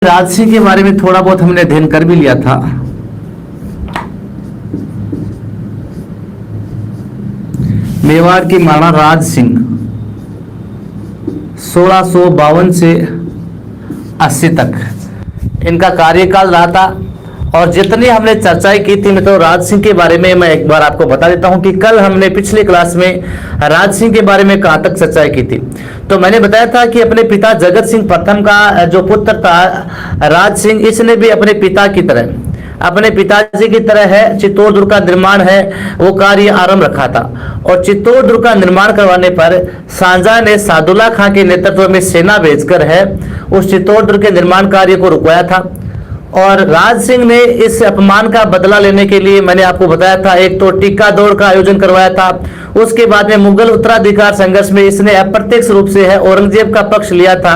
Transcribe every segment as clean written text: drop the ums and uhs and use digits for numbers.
राज सिंह के बारे में थोड़ा बहुत हमने अध्ययन कर भी लिया था। मेवाड़ के महाराणा राज सिंह 1652 से 80 तक इनका कार्यकाल रहा था। और जितनी हमने चर्चाएं की थी मित्रों राज सिंह के बारे में, मैं एक बार आपको बता देता हूं कि कल हमने पिछली क्लास में राज सिंह के बारे में कहां तक चर्चाएं की थी। तो मैंने बताया था कि अपने पिता जगत सिंह प्रथम का जो पुत्र था राज सिंह, इसने भी अपने पिता की तरह, अपने पिताजी की तरह है चित्तौड़ दुर्ग का निर्माण है वो कार्य आरंभ रखा था। और चित्तौड़ दुर्ग का निर्माण करवाने पर शाहजहां ने सादुल्ला खां के नेतृत्व में सेना भेजकर है उस चित्तौड़ दुर्ग के निर्माण कार्य को रुकवाया था। और राज सिंह ने इस अपमान का बदला लेने के लिए मैंने आपको बताया था, एक तो टीका दौड़ का आयोजन करवाया था, उसके बाद में मुगल उत्तराधिकार संघर्ष में इसने अप्रत्यक्ष रूप से है औरंगजेब का पक्ष लिया था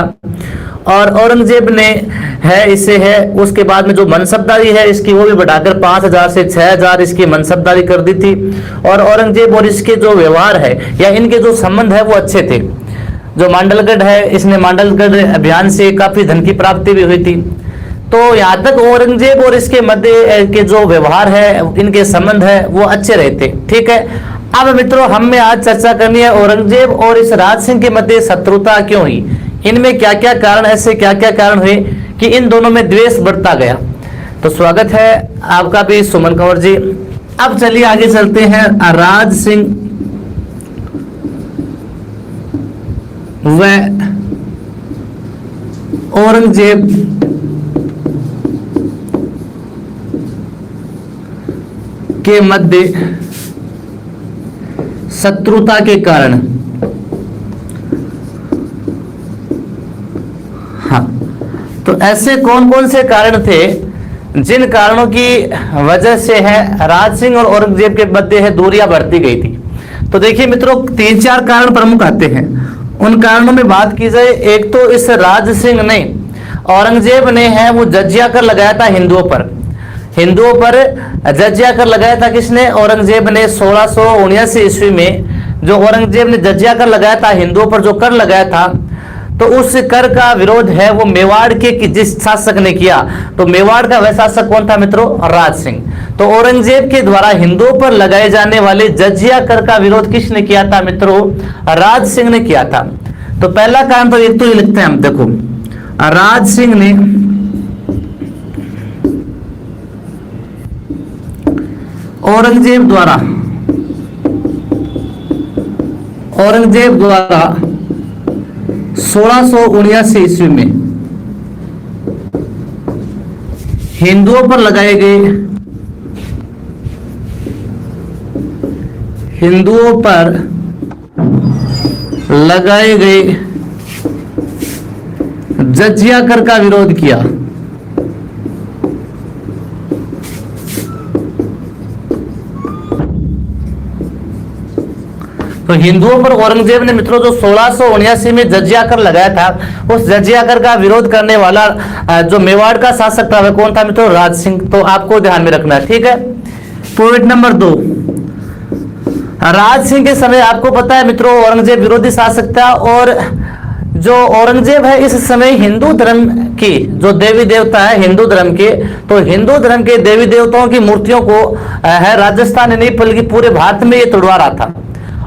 और औरंगजेब ने है इसे है उसके बाद में जो मनसबदारी है इसकी वो भी बढ़ाकर 5000 से 6000 इसकी मनसबदारी कर दी थी। और औरंगजेब और इसके जो व्यवहार है या इनके जो संबंध है वो अच्छे थे। जो मांडलगढ़ है, इसने मांडलगढ़ अभियान से काफी धन की प्राप्ति भी हुई थी। तो यहाँ तक औरंगजेब और इसके मध्य के जो व्यवहार है, इनके संबंध है वो अच्छे रहते। ठीक है, अब मित्रों हमें आज चर्चा करनी है औरंगजेब और इस राज सिंह के मध्य शत्रुता क्यों हुई, इनमें क्या क्या कारण, ऐसे क्या क्या कारण हुए कि इन दोनों में द्वेष बढ़ता गया। तो स्वागत है आपका भी सुमन कंवर जी। अब चलिए आगे चलते हैं। राज सिंह व औरंगजेब के मध्य शत्रुता के कारण। हाँ, तो ऐसे कौन कौन से कारण थे जिन कारणों की वजह से है राज सिंह और औरंगजेब के मध्य है दूरियां बढ़ती गई थी। तो देखिए मित्रों 3-4 कारण प्रमुख आते हैं। उन कारणों में बात की जाए, एक तो इस राज सिंह ने, औरंगजेब ने है वो जजिया कर लगाया था हिंदुओं पर जजिया कर लगाया था। किसने? औरंगजेब ने 1679 ईस्वी में जो औरंगजेब ने जजिया कर लगाया था हिंदुओं पर, जो कर लगाया था, तो उस कर का विरोध है वो मेवाड़ के जिस शासक ने किया। तो मेवाड़ का वह शासक कौन था मित्रों? राज सिंह। तो औरंगजेब के द्वारा हिंदुओं पर लगाए जाने वाले जजिया कर का विरोध किसने किया था मित्रों? राज सिंह ने किया था। तो पहला कारण तो एक तो ये लिखते हैं हम, देखो राज सिंह ने औरंगजेब द्वारा 1679 ईस्वी में हिंदुओं पर लगाए गए जजिया कर का विरोध किया। तो हिंदुओं पर औरंगजेब ने मित्रों जो 1679 में जजिया कर लगाया था, उस जजिया कर का विरोध करने वाला जो मेवाड़ का शासक था वह कौन था मित्रों? राज सिंह। तो आपको ध्यान में रखना है। ठीक है, पॉइंट नंबर 2, राज सिंह के समय आपको पता है मित्रों औरंगजेब विरोधी शासक था और जो औरंगजेब है इस समय हिंदू धर्म की जो देवी देवता है हिंदू धर्म के, तो हिंदू धर्म के देवी देवताओं की मूर्तियों को है राजस्थान नहीं बल्कि पूरे भारत में ये तुड़वा रहा था।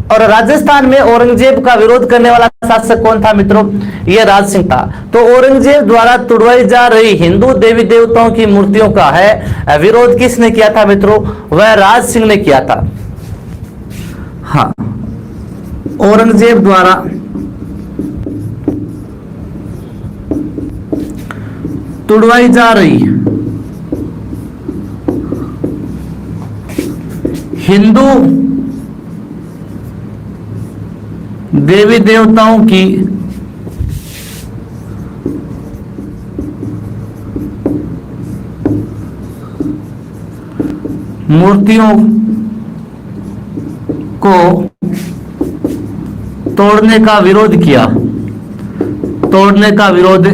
और राजस्थान में औरंगजेब का विरोध करने वाला शासक कौन था मित्रों? ये राज सिंह था। तो औरंगजेब द्वारा तुड़वाई जा रही हिंदू देवी देवताओं की मूर्तियों का है विरोध किसने किया था मित्रों? वह राज सिंह ने किया था। हाँ, औरंगजेब द्वारा तुड़वाई जा रही हिंदू देवी देवताओं की मूर्तियों को तोड़ने का विरोध किया। तोड़ने का विरोध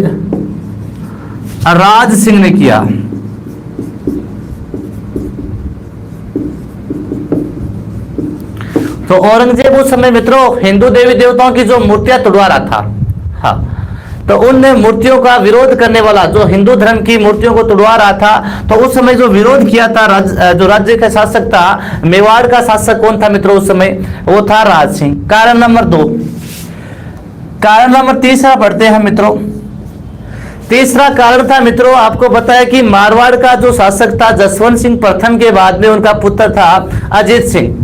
राज सिंह ने किया। तो औरंगजेब उस समय मित्रों हिंदू देवी देवताओं की जो मूर्तियां तुड़वा रहा था। हाँ, तो उन मूर्तियों का विरोध करने वाला, जो हिंदू धर्म की मूर्तियों को तुड़वा रहा था, तो उस समय जो विरोध किया था जो राज्य का शासक था, मेवाड़ का शासक कौन था मित्रों उस समय? वो था राज सिंह। कारण नंबर 2। कारण नंबर तीसरा पढ़ते हैं मित्रों। तीसरा कारण था मित्रों, आपको बताया कि मारवाड़ का जो शासक था जसवंत सिंह प्रथम के बाद में उनका पुत्र था अजीत सिंह।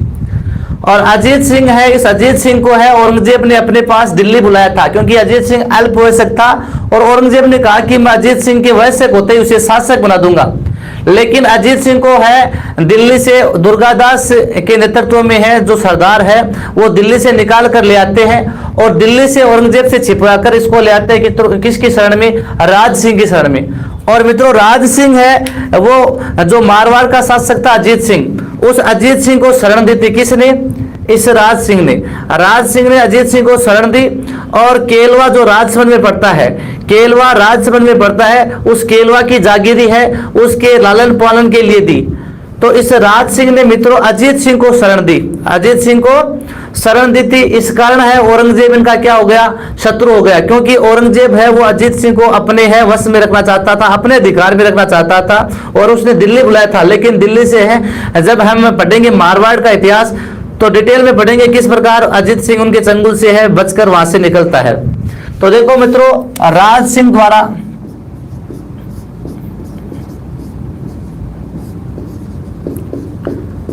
और अजीत सिंह है, इस अजीत सिंह को है औरंगजेब ने अपने पास दिल्ली बुलाया था, क्योंकि अजीत सिंह अल्पवयस्क था और औरंगजेब ने कहा कि मैं अजीत सिंह के वयस्क होते ही उसे शासक बना दूंगा। लेकिन अजीत सिंह को है दिल्ली से दुर्गादास के नेतृत्व में है जो सरदार है, वो दिल्ली से निकाल कर ले आते हैं और दिल्ली से औरंगजेब से छिपवाकर इसको ले आते हैं कि किसकी शरण में? राज सिंह की शरण में। और मित्रों राज सिंह है वो जो मारवाड़ का शासक था अजीत सिंह, उस अजीत सिंह को शरण दी थी। किसने? इस राज सिंह ने। राज सिंह ने अजीत सिंह को शरण दी और केलवा जो राजसमंद में पड़ता है, केलवा राजसमंद में पड़ता है, उस केलवा की जागीरी है उसके लालन पालन के लिए दी। तो इस राज सिंह ने मित्रों अजीत सिंह को शरण दी, अजीत सिंह को शरण दी थी। इस कारण है औरंगजेब इनका क्या हो गया? शत्रु हो गया, क्योंकि औरंगजेब है वो अजीत सिंह को अपने है वश में रखना चाहता था, अपने अधिकार में रखना चाहता था और उसने दिल्ली बुलाया था। लेकिन दिल्ली से है जब हम पढ़ेंगे मारवाड़ का इतिहास तो डिटेल में पढ़ेंगे किस प्रकार अजीत सिंह उनके चंगुल से है बचकर वहां से निकलता है। तो देखो मित्रों राज सिंह द्वारा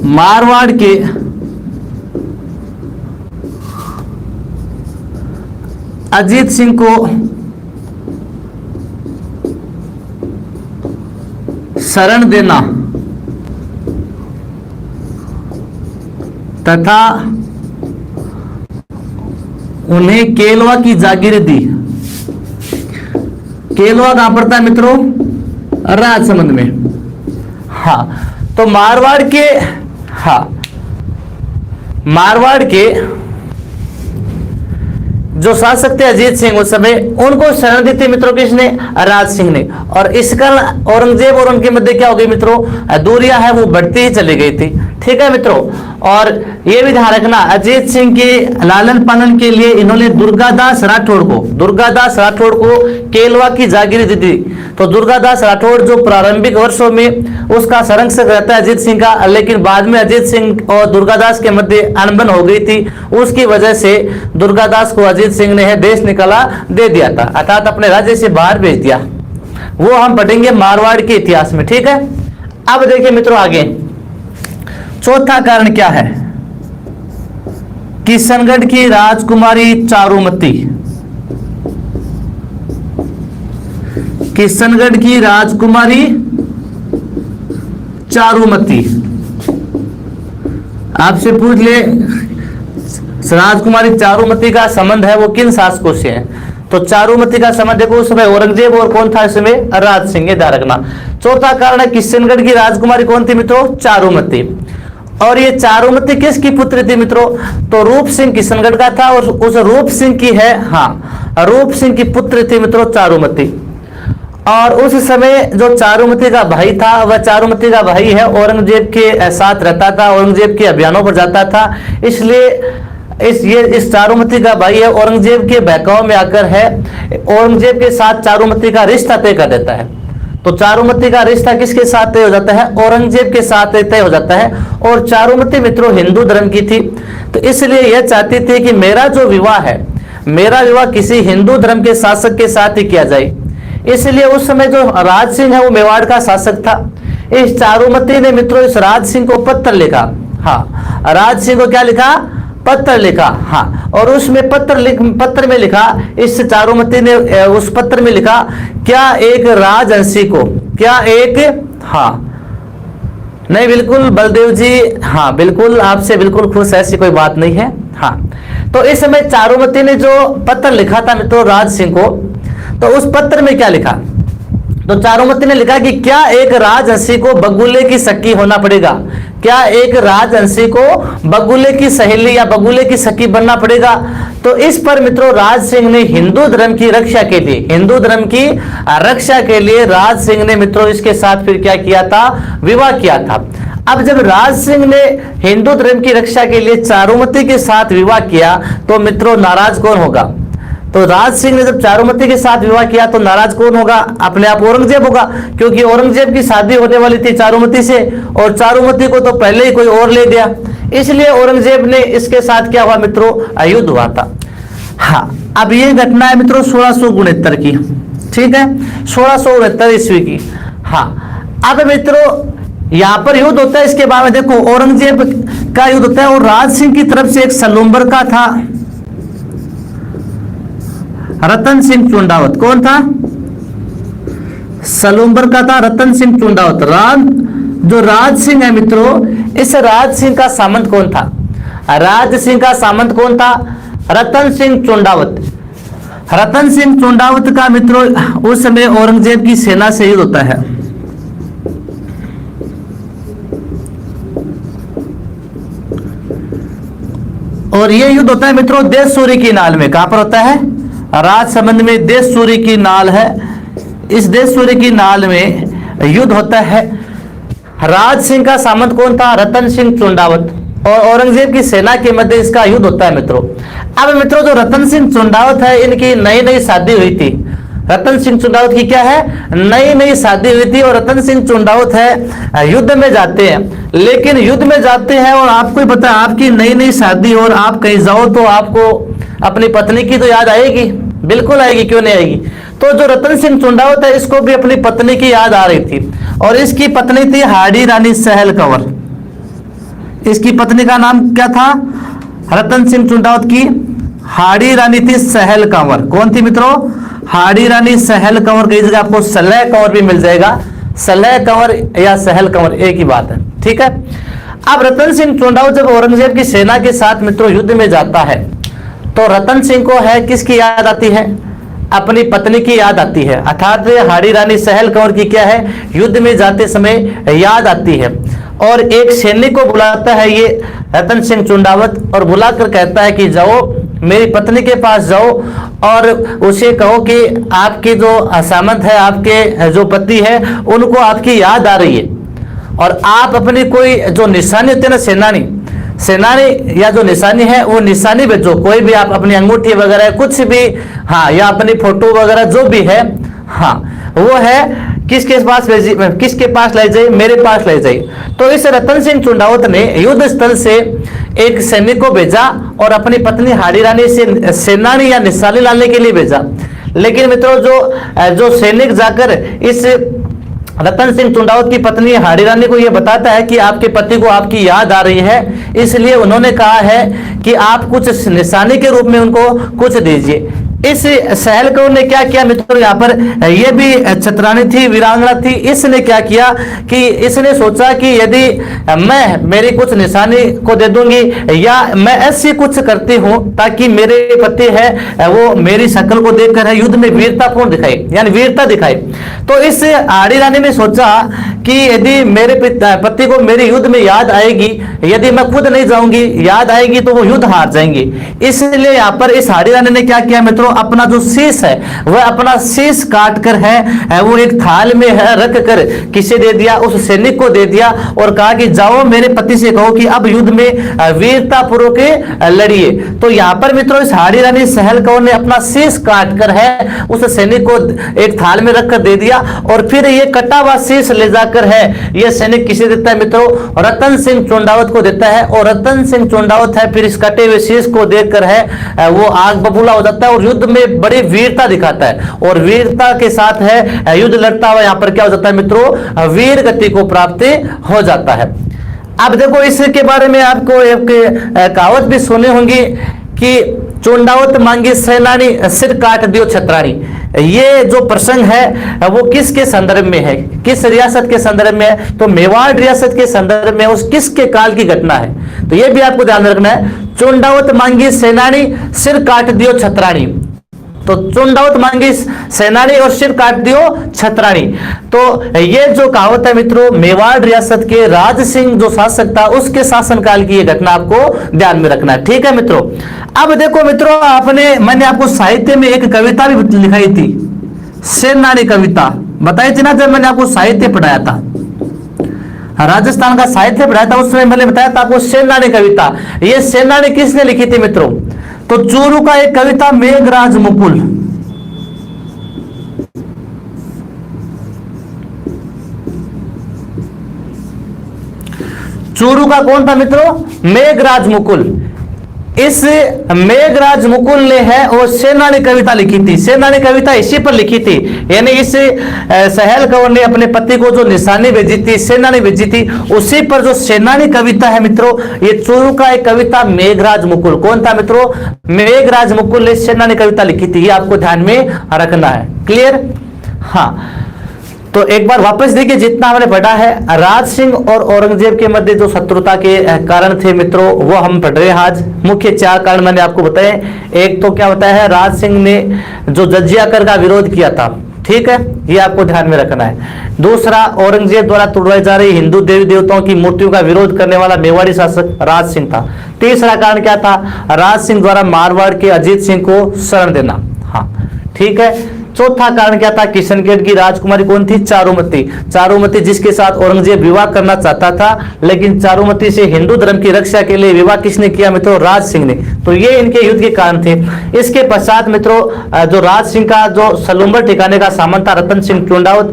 मारवाड़ के अजीत सिंह को शरण देना तथा उन्हें केलवा की जागीर दी। केलवा कहां पड़ता है मित्रों? राजसमंद में। हाँ, तो मारवाड़ के, हाँ मारवाड़ के जो शासक थे अजीत सिंह उस समय, उनको शरण दी थी मित्रों किसने? राज सिंह ने। और इस कारण औरंगजेब और उनके मध्य क्या हो गई मित्रों? दूरियां है वो बढ़ती ही चली गई थी। ठीक है मित्रों, और ये भी ध्यान रखना अजीत सिंह के लालन पालन के लिए इन्होंने दुर्गादास राठौड़ को केलवा की जागीर दी थी। तो दुर्गादास राठौड़ जो प्रारंभिक वर्षों में उसका संरक्षक रहता है अजीत सिंह का, लेकिन बाद में अजीत सिंह और दुर्गादास के मध्य अनबन हो गई थी, उसकी वजह से दुर्गादास को अजीत सिंह ने देश निकाला दे दिया था, अर्थात अपने राज्य से बाहर भेज दिया। वो हम पढ़ेंगे मारवाड़ के इतिहास में। ठीक है, अब देखिए मित्रों आगे चौथा कारण क्या है? किशनगढ़ की राजकुमारी चारुमती। किशनगढ़ की राजकुमारी चारुमती, आपसे पूछ ले राजकुमारी चारुमती का संबंध है वो किन शासकों से है? तो चारुमती का संबंध देखो उस समय औरंगजेब और कौन था इसमें? राज सिंह। ध्यान रखना। चौथा कारण है किशनगढ़ की राजकुमारी कौन थी मित्रों? चारुमती। और ये चारुमती किसकी पुत्री थी मित्रों? तो रूप सिंह किशनगढ़ का था और उस रूप सिंह की है, हाँ रूप सिंह की पुत्री थी मित्रों चारुमती। और उस समय जो चारुमती का भाई था वह चारुमती का भाई है औरंगजेब के साथ रहता था, औरंगजेब के अभियानों पर जाता था, इसलिए इस चारुमती का भाई है औरंगजेब के बहकाव में आकर है औरंगजेब के साथ चारुमती का रिश्ता तय कर देता है। तो चारुमती का रिश्ता किसके साथ तय हो जाता है? औरंगजेब के साथ तय हो जाता है। और चारुमती मित्रों हिंदू धर्म की थी, तो इसलिए यह चाहती थी कि मेरा जो विवाह है, मेरा विवाह किसी हिंदू धर्म के शासक के साथ ही किया जाए। इसलिए उस समय जो राज सिंह है वो मेवाड़ का शासक था। इस चारुमती ने मित्रों इस राज सिंह को पत्र लिखा। हाँ, राज सिंह को क्या लिखा? पत्र लिखा। हाँ, और उसमें पत्र में लिखा, इस चारुमती ने उस पत्र में लिखा, क्या एक राजहंसी को, क्या एक, हाँ नहीं बिल्कुल बलदेव जी, हाँ बिल्कुल आपसे बिल्कुल खुश, ऐसी कोई बात नहीं है। हाँ, तो इस समय चारुमती ने जो पत्र लिखा था मित्रों राज सिंह को, तो उस पत्र में क्या लिखा? तो चारुमती ने लिखा कि क्या एक राजहंसी को बगुले की सखी होना पड़ेगा? क्या एक राजहंसी को बगुले की सहेली या बगुले की सखी बनना पड़ेगा? तो इस पर मित्रों राज सिंह ने हिंदू धर्म की रक्षा के लिए राज सिंह ने मित्रों इसके साथ फिर क्या किया था? विवाह किया था। अब जब राज सिंह ने हिंदू धर्म की रक्षा के लिए चारुमती के साथ विवाह किया तो मित्रों नाराज कौन होगा? तो राज सिंह ने जब चारुमती के साथ विवाह किया तो नाराज कौन होगा? अपने आप औरंगजेब होगा, क्योंकि औरंगजेब की शादी होने वाली थी चारुमती से और चारुमती को तो पहले ही कोई और ले गया, इसलिए औरंगजेब ने इसके साथ क्या हुआ मित्रों? युद्ध हुआ था। हाँ, अब ये घटना है मित्रों 1669 की, ठीक है, 1669 ईस्वी की। हाँ, अब मित्रों यहां पर युद्ध होता है, इसके बाद में देखो औरंगजेब का युद्ध होता है और राज सिंह की तरफ से एक सलूम्बर का था, रतन सिंह चुंडावत। कौन था? सलूम्बर का था रतन सिंह चुंडावत। जो राज सिंह है मित्रों, इस राज सिंह का सामंत कौन था? राज सिंह का सामंत कौन था? रतन सिंह चुंडावत। रतन सिंह चुंडावत का मित्रों उस समय औरंगजेब की सेना से युद्ध होता है। और यह युद्ध होता है मित्रों देशसूरी की नाल में। कहां पर होता है? राजसमंद में देशसूरी की नाल है। इस देशसूरी की नाल में युद्ध होता है। राज सिंह का सामंत कौन था? रतन सिंह चुंडावत। और औरंगजेब की सेना के मध्य इसका युद्ध होता है मित्रों। अब मित्रों जो रतन सिंह चुंडावत है, इनकी नई नई शादी हुई थी। रतन सिंह चुंडावत की क्या है? नई नई शादी हुई थी। और रतन सिंह चुंडावत है युद्ध में जाते हैं, लेकिन युद्ध में जाते हैं और आपको ही पता है आपकी नई नई शादी और आप कहीं जाओ तो आपको अपनी पत्नी की तो याद आएगी, बिल्कुल आएगी, क्यों नहीं आएगी। तो जो रतन सिंह चुंडावत है इसको भी अपनी पत्नी की याद आ रही थी और इसकी पत्नी थी हाड़ी रानी सहल कंवर। इसकी पत्नी का नाम क्या था? रतन सिंह चुंडावत की हाड़ी रानी थी सहल कंवर। कौन थी मित्रों? हाड़ी रानी सहल कंवर। कई जगह आपको सलह कंवर भी मिल जाएगा, सलह कंवर या सहल कंवर एक ही बात है, ठीक है। अब रतन सिंह चुंडावत जब औरंगजेब की सेना के साथ मित्रों युद्ध में जाता है तो रतन सिंह को है किसकी याद आती है? अपनी पत्नी की याद आती है, अर्थात हाड़ी रानी सहल कंवर की क्या है? युद्ध में जाते समय याद आती है। और एक सैनिक को बुलाता है ये रतन सिंह चुंडावत और बुलाकर कहता है कि जाओ मेरी पत्नी के पास जाओ और उसे कहो कि आपके जो सामंत है, आपके जो पति है, उनको आपकी याद आ रही है और आप अपनी कोई जो निशानी होती है ना, सेनानी या जो निशानी है वो निशानी भेजो, कोई भी आप अपनी अंगूठी वगैरह कुछ भी, हाँ, या अपनी फोटो वगैरह जो भी है, हाँ, वो है किसके पास ले जाइए? मेरे पास ले जाइए। तो इस रतन सिंह चुंडावत ने युद्ध स्थल से एक सैनिक को भेजा और अपनी पत्नी हाड़ी रानी से सेनानी या निशानी लाने के लिए भेजा। लेकिन मित्रों जो सैनिक जाकर इस रतन सिंह चुंडावत की पत्नी हाड़ी रानी को यह बताता है कि आपके पति को आपकी याद आ रही है, इसलिए उन्होंने कहा है कि आप कुछ निशानी के रूप में उनको कुछ दीजिए। इस सहल कंवर ने क्या किया मित्रों? यहाँ पर ये भी छत्रानी थी, वीरांगना थी। इसने क्या किया कि इसने सोचा कि यदि मैं मेरी कुछ निशानी को दे दूंगी या मैं ऐसी कुछ करती हूं ताकि मेरे पति है वो मेरी शक्ल को देखकर है युद्ध में वीरतापूर्ण दिखाए, यानी वीरता दिखाए। तो इस हाड़ी रानी ने सोचा कि यदि मेरे पति को मेरी युद्ध में याद आएगी, यदि मैं खुद नहीं जाऊंगी, याद आएगी तो वो युद्ध हार जाएंगे। इसलिए यहाँ पर इस हाड़ी रानी ने क्या किया मित्रों? अपना जो शीश है वह अपना शीश काट कर है वो एक थाल में है रख कर किसे दे दिया? उस सैनिक को दे दिया और कहा कि जाओ मेरे पति से कहो कि अब युद्ध में वीरता पूर्वक लड़िए। तो यहाँ पर मित्रों इस हाड़ी रानी सहल कंवर ने अपना शीश काट कर है उस सैनिक को एक थाल में रखकर दे दिया और फिर ये कटा हुआ शीश ले जाकर है ये सैनिक किसे देता है मित्रों? रतन सिंह चुंडावत को देता है। और रतन सिंह चुंडावत है फिर इस कटे हुए शीश को देखकर है वो आग बबूला हो जाता है और युद्ध में बड़ी वीरता दिखाता है और वीरता के साथ है युद्ध लड़ता हुआ यहाँ पर क्या हो जाता है मित्रों? वीर गति को प्राप्त हो जाता है। अब देखो इसके बारे में आपको एक कहावत भी सुनी होंगी कि चुंडावत मांगी सेनानी सिर काट दियो छत्राणी। ये जो प्रसंग है वो किसके संदर्भ में है? किस रियासत के संदर्भ में है? तो मेवाड़ रियासत के संदर्भ में उस किसके काल की घटना है? तो ये भी आपको ध्यान रखना है। चुंडावत मांगी सेनानी सिर काट दियो छत्राणी। तो चुंडावत मांगी सेनानी और सिर काट दियो छत्राणी। तो ये जो कहावत है मित्रों मेवाड़ रियासत के राज सिंह जो शासक था उसके शासनकाल की ये घटना आपको ध्यान में रखना है, ठीक है मित्रों। अब देखो मित्रों मैंने आपको साहित्य में एक कविता भी लिखाई थी, सेनानी कविता बताई थी ना जब मैंने आपको साहित्य पढ़ाया था, राजस्थान का साहित्य पढ़ाया था, उसमें मैंने बताया था आपको सेनानी कविता। ये सेनानी किसने लिखी थी मित्रों? तो चोरू का एक कविता मेघराज मुकुल, चोरू का कौन था मित्रों? मेघराज मुकुल। इस मेघराज मुकुल ने है और सेनानी कविता लिखी थी। सेनानी कविता इसी पर लिखी थी, यानी इस सहेल कंवर ने अपने पति को जो निशानी भेजी थी, सेनानी भेजी थी, उसी पर जो सेनानी कविता है मित्रों, ये चोरू का एक कविता मेघराज मुकुल। कौन था मित्रों? मेघराज मुकुल ने सेनानी कविता लिखी थी। ये आपको ध्यान में रखना है। क्लियर? हाँ, तो एक बार वापस देखिए, जितना हमने पढ़ा है राज सिंह और औरंगजेब के मध्य जो शत्रुता के कारण थे मित्रों, वो हम पढ़ रहे हैं आज। मुख्य 4 कारण मैंने आपको बताए। एक तो क्या बताया है, राज सिंह ने जो जजिया कर का विरोध किया था, ठीक है, ये आपको ध्यान में रखना है। दूसरा, औरंगजेब द्वारा तोड़वाई जा रही हिंदू देवी देवताओं की मूर्तियों का विरोध करने वाला मेवाड़ी शासक राज सिंह था। तीसरा कारण क्या था, राज सिंह द्वारा मारवाड़ के अजीत सिंह को शरण देना। हाँ, ठीक है। चौथा कारण क्या था, किशनगढ़ की राजकुमारी कौन थी? चारुमती। चारुमती जिसके साथ औरंगजेब विवाह करना चाहता था, लेकिन चारुमती से हिंदू धर्म की रक्षा के लिए विवाह किसने किया मित्रों? राज सिंह ने। तो ये इनके युद्ध के कारण थे। इसके पश्चात मित्रों, जो राज सिंह का जो सलूम्बर ठिकाने का सामंत था रतन सिंह चुंडावत,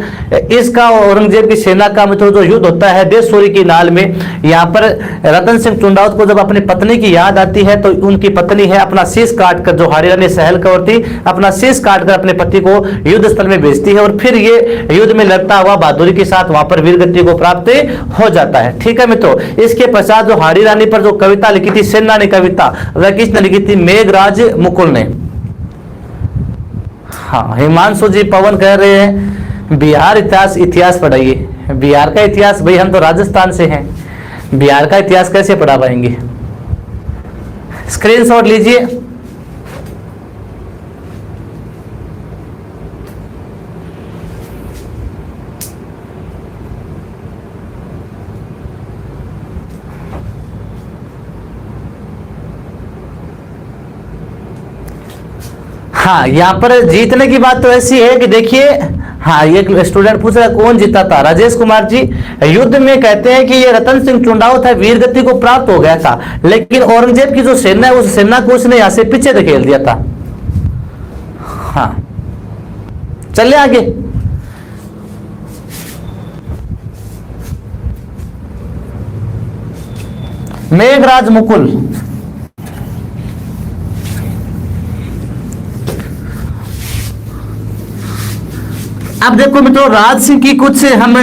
इसका औरंगजेब की सेना का मित्रों जो युद्ध होता है देशोरी की नाल में, यहाँ पर रतन सिंह चुंडावत को जब अपनी पत्नी की याद आती है, तो उनकी पत्नी है अपना शीश काट कर, जो हरी रानी सहेल कंवर थी, अपना शीश काट कर अपने पति को युद्ध स्थल में भेजती है, और फिर ये युद्ध में लड़ता हुआ बहादुरी के साथ वहां पर वीरगति को प्राप्त हो जाता है। ठीक है मित्रों। इसके पश्चात जो हरी रानी पर जो कविता लिखी थी, सेनानी कविता, वह किसने लिखी थी? मेघराज मुकुल ने। हाँ, हिमांशु जी पवन कह रहे हैं बिहार इतिहास पढ़ाइए। बिहार का इतिहास, भाई हम तो राजस्थान से हैं, बिहार का इतिहास कैसे पढ़ा पाएंगे? स्क्रीनशॉट लीजिए। हाँ, यहाँ पर जीतने की बात तो ऐसी है कि देखिए, हाँ, ये स्टूडेंट पूछ रहा है कौन जीता था? राजेश कुमार जी। युद्ध में कहते हैं कि ये रतन सिंह चुंडावत है, वीरगति को प्राप्त हो गया था, लेकिन औरंगजेब की जो सेना है उस सेना को उसने यहाँ से पीछे धकेल दिया था। हाँ, चलिए आगे। मेघराज मुकुल, अब देखो मित्रों, राज सिंह की कुछ हम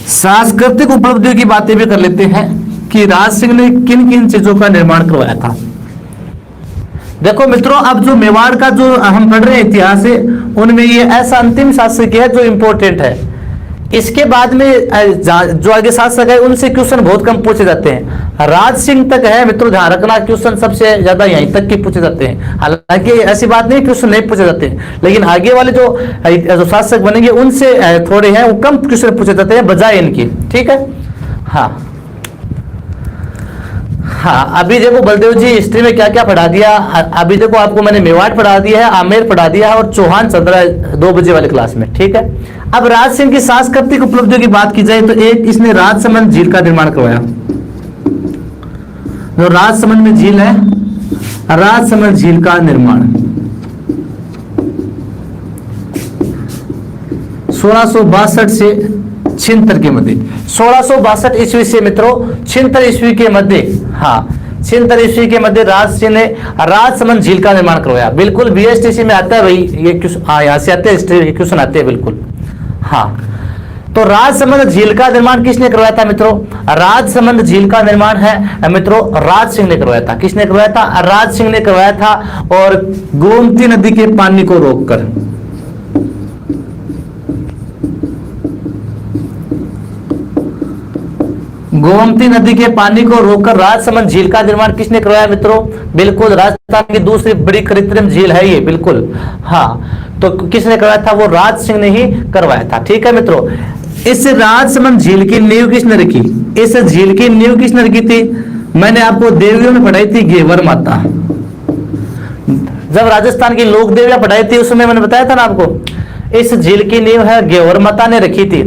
सांस्कृतिक उपलब्धियों की बातें भी कर लेते हैं कि राज सिंह ने किन किन चीजों का निर्माण करवाया था। देखो मित्रों, अब जो मेवाड़ का जो हम पढ़ रहे हैं इतिहास है, उनमें ये ऐसा अंतिम शासक है जो इंपॉर्टेंट है। इसके बाद में जो आगे शासक है उनसे क्वेश्चन बहुत कम पूछे जाते हैं। राज सिंह तक है मित्रों, ध्यान रखना, क्वेश्चन सबसे ज्यादा यहीं तक के पूछे जाते हैं। हालांकि ऐसी बात नहीं क्वेश्चन नहीं पूछे जाते हैं, लेकिन आगे वाले जो शासक बनेंगे उनसे थोड़े हैं, वो कम क्वेश्चन पूछे जाते हैं बजाय इनके। ठीक है। हाँ हाँ, अभी देखो बलदेव जी हिस्ट्री में क्या क्या पढ़ा दिया। अभी देखो आपको मैंने मेवाड़ पढ़ा दिया है, आमेर पढ़ा दिया है, और चौहान चल रहा है 2 बजे वाली क्लास में। ठीक है। अब राज सिंह की सांस्कृतिक उपलब्धियों की बात की जाए तो एक, इसने राजसमंद झील का निर्माण करवाया। जो राजसमंद में झील है, राजसमंद झील का निर्माण 1662 से 76 के मध्य, 1662 ईस्वी से मित्रों 76 ईस्वी के मध्य, हाँ 76 ईस्वी के मध्य राज सिंह ने राजसमंद झील का निर्माण करवाया। बिल्कुल बीएसटीसी में आता है भाई ये क्वेश्चन, हाँ यहाँ से आते हैं क्वेश्चन आते हैं बिल्कुल। हाँ, तो राजसमंद झील का निर्माण किसने करवाया था मित्रों? राजसमंद झील का निर्माण है मित्रों राज सिंह ने करवाया था। किसने करवाया था? राज सिंह ने करवाया था। और गोमती नदी के पानी को रोककर, गोमती नदी के पानी को रोककर राजसमंद झील का निर्माण किसने करवाया मित्रों? बिल्कुल राजस्थान की दूसरी बड़ी कृत्रिम झील है ये, बिल्कुल। हाँ, तो किसने करवाया था? वो राज सिंह ने ही करवाया था। ठीक है मित्रों। इस राजसमंद झील की नींव किसने रखी? इस झील की नींव किसने रखी थी? मैंने आपको देवियों में पढ़ाई थी, घेवर माता। जब राजस्थान की लोक देवियां पढ़ाई थी उसमें मैंने बताया था ना आपको, इस झील की नींव है घेवर माता ने रखी थी।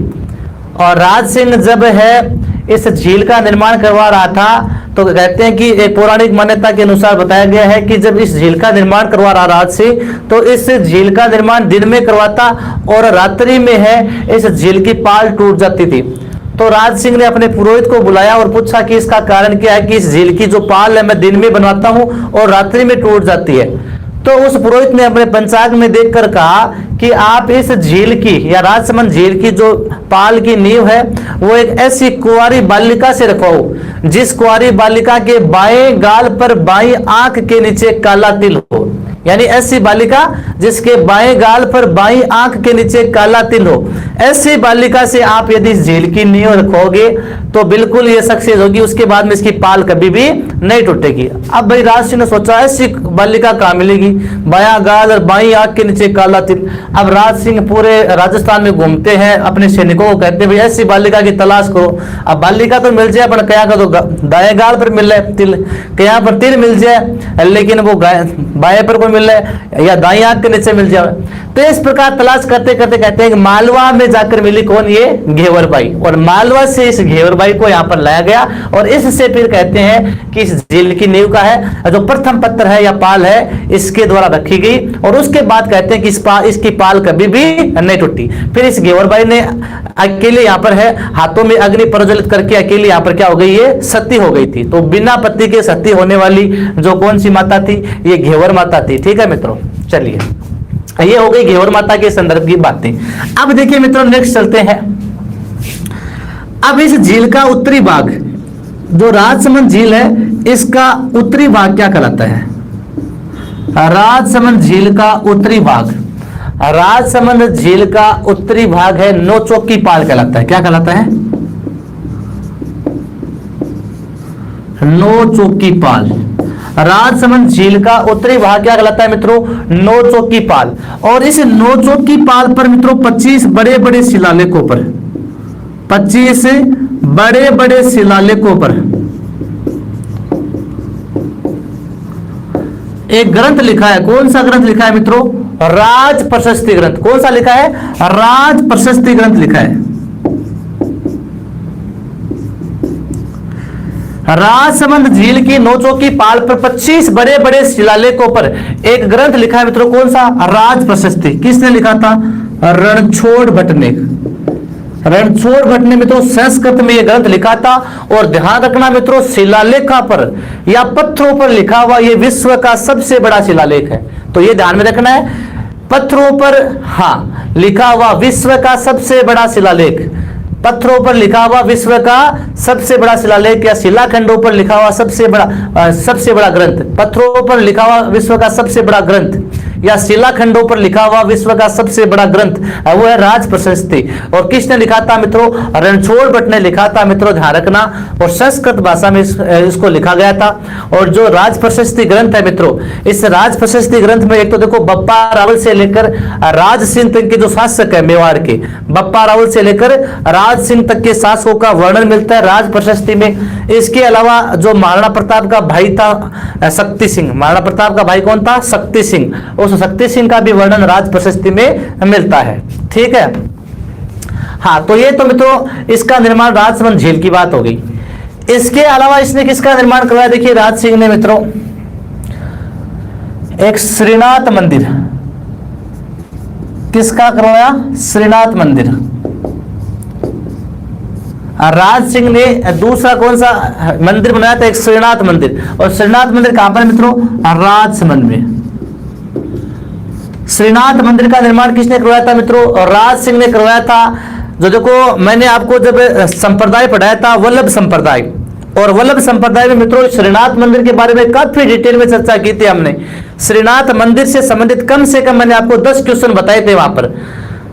और राज सिंह जब है इस झील का निर्माण करवा रहा था। तो कहते हैं कि एक पौराणिक मान्यता के अनुसार बताया गया है कि जब इस झील का निर्माण करवा रहा राज सिंह, तो इस झील का निर्माण दिन में करवाता और रात्रि में है इस झील की पाल टूट जाती थी। तो राज सिंह ने अपने पुरोहित को बुलाया और पूछा कि इसका कारण क्या है कि इस झील की जो पाल है मैं दिन में बनवाता हूं और रात्रि में टूट जाती है। तो उस पुरोहित ने अपने पंचांग में देखकर कहा कि आप इस झील की या राजसमंद झील की जो पाल की नींव है वो एक ऐसी कुंवारी बालिका से रखवाओ जिस कुंवारी बालिका के बाएं गाल पर बाईं आंख के नीचे काला तिल हो, यानी ऐसी बालिका जिसके बाएं गाल पर बाईं आंख के नीचे काला तिल हो। ऐसी बालिका से आप यदि इस झील की नींव रखोगे तो बिल्कुल ये सक्सेस होगी, उसके बाद में इसकी पाल कभी भी नहीं टूटेगी। अब भाई राज सिंह ने सोचा ऐसी बालिका कहां मिलेगी, बाया गाल और बाईं आंख के नीचे काला तिल। अब राज सिंह पूरे राजस्थान में घूमते हैं, अपने सैनिकों को कहते हैं भाई ऐसी बालिका की तलाश करो। अब बालिका तो मिल जाए पर क्या करो, दाएं गाल पर मिल रहा है तिल, कहीं पर तिल मिल जाए लेकिन वो बाएं पर कोई मिल रहा है या दाईं आंख के नीचे मिल जाए। तो इस प्रकार तलाश करते करते कहते हैं कि मालवा में जाकर मिली कौन, ये घेवर बाई, और मालवा से इस घेवर बाई को यहाँ पर लाया गया और इससे फिर कहते हैं कि इस झील की नींव का है जो प्रथम पत्थर है या पाल है इसके द्वारा रखी गई और उसके बाद कहते हैं कि इसकी पाल कभी भी नहीं टूटी। फिर इस घेवर बाई ने अकेले यहाँ पर है हाथों में अग्नि प्रज्वलित करके अकेले यहाँ पर क्या हो गई, ये सती हो गई थी। तो बिना पति के सती होने वाली जो कौन सी माता थी, ये घेवर माता थी। ठीक है मित्रों, चलिए ये हो गई घेवर माता के संदर्भ की बातें। अब देखिए मित्रों नेक्स्ट चलते हैं। अब इस झील का उत्तरी भाग जो राजसमंद झील है इसका उत्तरी भाग क्या कहलाता है? राजसमंद झील का उत्तरी भाग, राजसमंद झील का उत्तरी भाग है नौचौकी पाल कहलाता है। क्या कहलाता है? नौचौकी पाल। राजसमंद झील का उत्तरी भाग क्या कहलाता है मित्रों? नौचौकी पाल। और इस नौचौकी पाल पर मित्रों 25 बड़े बड़े शिलालेखों पर, 25 बड़े बड़े शिलालेखों पर एक ग्रंथ लिखा है। कौन सा ग्रंथ लिखा है मित्रों? राज प्रशस्ति ग्रंथ। कौन सा लिखा है? राज प्रशस्ति ग्रंथ लिखा है। राजसमंद झील की नौचौकी पाल पर 25 बड़े बड़े शिलालेखों पर एक ग्रंथ लिखा है मित्रों। कौन सा? राज प्रशस्ति। किसने लिखा था? रणछोड़ भट्ट ने। रणछोड़ भट्ट ने मित्रों संस्कृत में यह ग्रंथ लिखा था। और ध्यान रखना मित्रों, शिलालेखा पर या पत्थरों पर लिखा हुआ यह विश्व का सबसे बड़ा शिलालेख है। तो यह ध्यान में रखना है, पत्थरों पर हाँ लिखा हुआ विश्व का सबसे बड़ा शिलालेख, पत्थरों पर लिखा हुआ विश्व का सबसे बड़ा शिलालेख या शिलाखंडों पर लिखा हुआ सबसे बड़ा ग्रंथ, पत्थरों पर लिखा हुआ विश्व का सबसे बड़ा ग्रंथ या शिलाखंडों पर लिखा हुआ विश्व का सबसे बड़ा ग्रंथ वो है राज प्रशस्ति। और किसने लिखा था मित्रों? रणछोड़ भट्ट ने लिखा था मित्रों, ध्यान रखना। और संस्कृत भाषा में इसको लिखा गया था। और जो राज प्रशस्ति ग्रंथ है मित्रों, इस राज प्रशस्ति ग्रंथ में एक तो देखो बप्पा रावल से लेकर राज सिंह तक के जो शासक है मेवाड़ के, बप्पा रावल से लेकर राज सिंह तक के शासकों का वर्णन मिलता है राज प्रशस्ति में। इसके अलावा जो महाराणा प्रताप का भाई था शक्ति सिंह, महाराणा प्रताप का भाई कौन था? शक्ति सिंह, उस शक्ति सिंह का भी वर्णन राज प्रशस्ति में मिलता है। ठीक है, हाँ तो ये तो मित्रों इसका निर्माण राजसमंद झील की बात हो गई। इसके अलावा इसने किसका निर्माण करवाया? देखिए राज सिंह ने मित्रों एक श्रीनाथ मंदिर, किसका करवाया? श्रीनाथ मंदिर। राज सिंह ने दूसरा कौन सा मंदिर बनाया था? एक श्रीनाथ मंदिर। और श्रीनाथ मंदिर कहां पर मित्रों? राजसमंद में। श्रीनाथ मंदिर का निर्माण किसने करवाया था मित्रों? राज सिंह ने करवाया था। जो देखो मैंने आपको जब संप्रदाय पढ़ाया था वल्लभ संप्रदाय, और वल्लभ संप्रदाय में मित्रों श्रीनाथ मंदिर के बारे में काफी डिटेल में चर्चा की थी हमने। श्रीनाथ मंदिर से संबंधित कम से कम मैंने आपको 10 क्वेश्चन बताए थे वहां पर।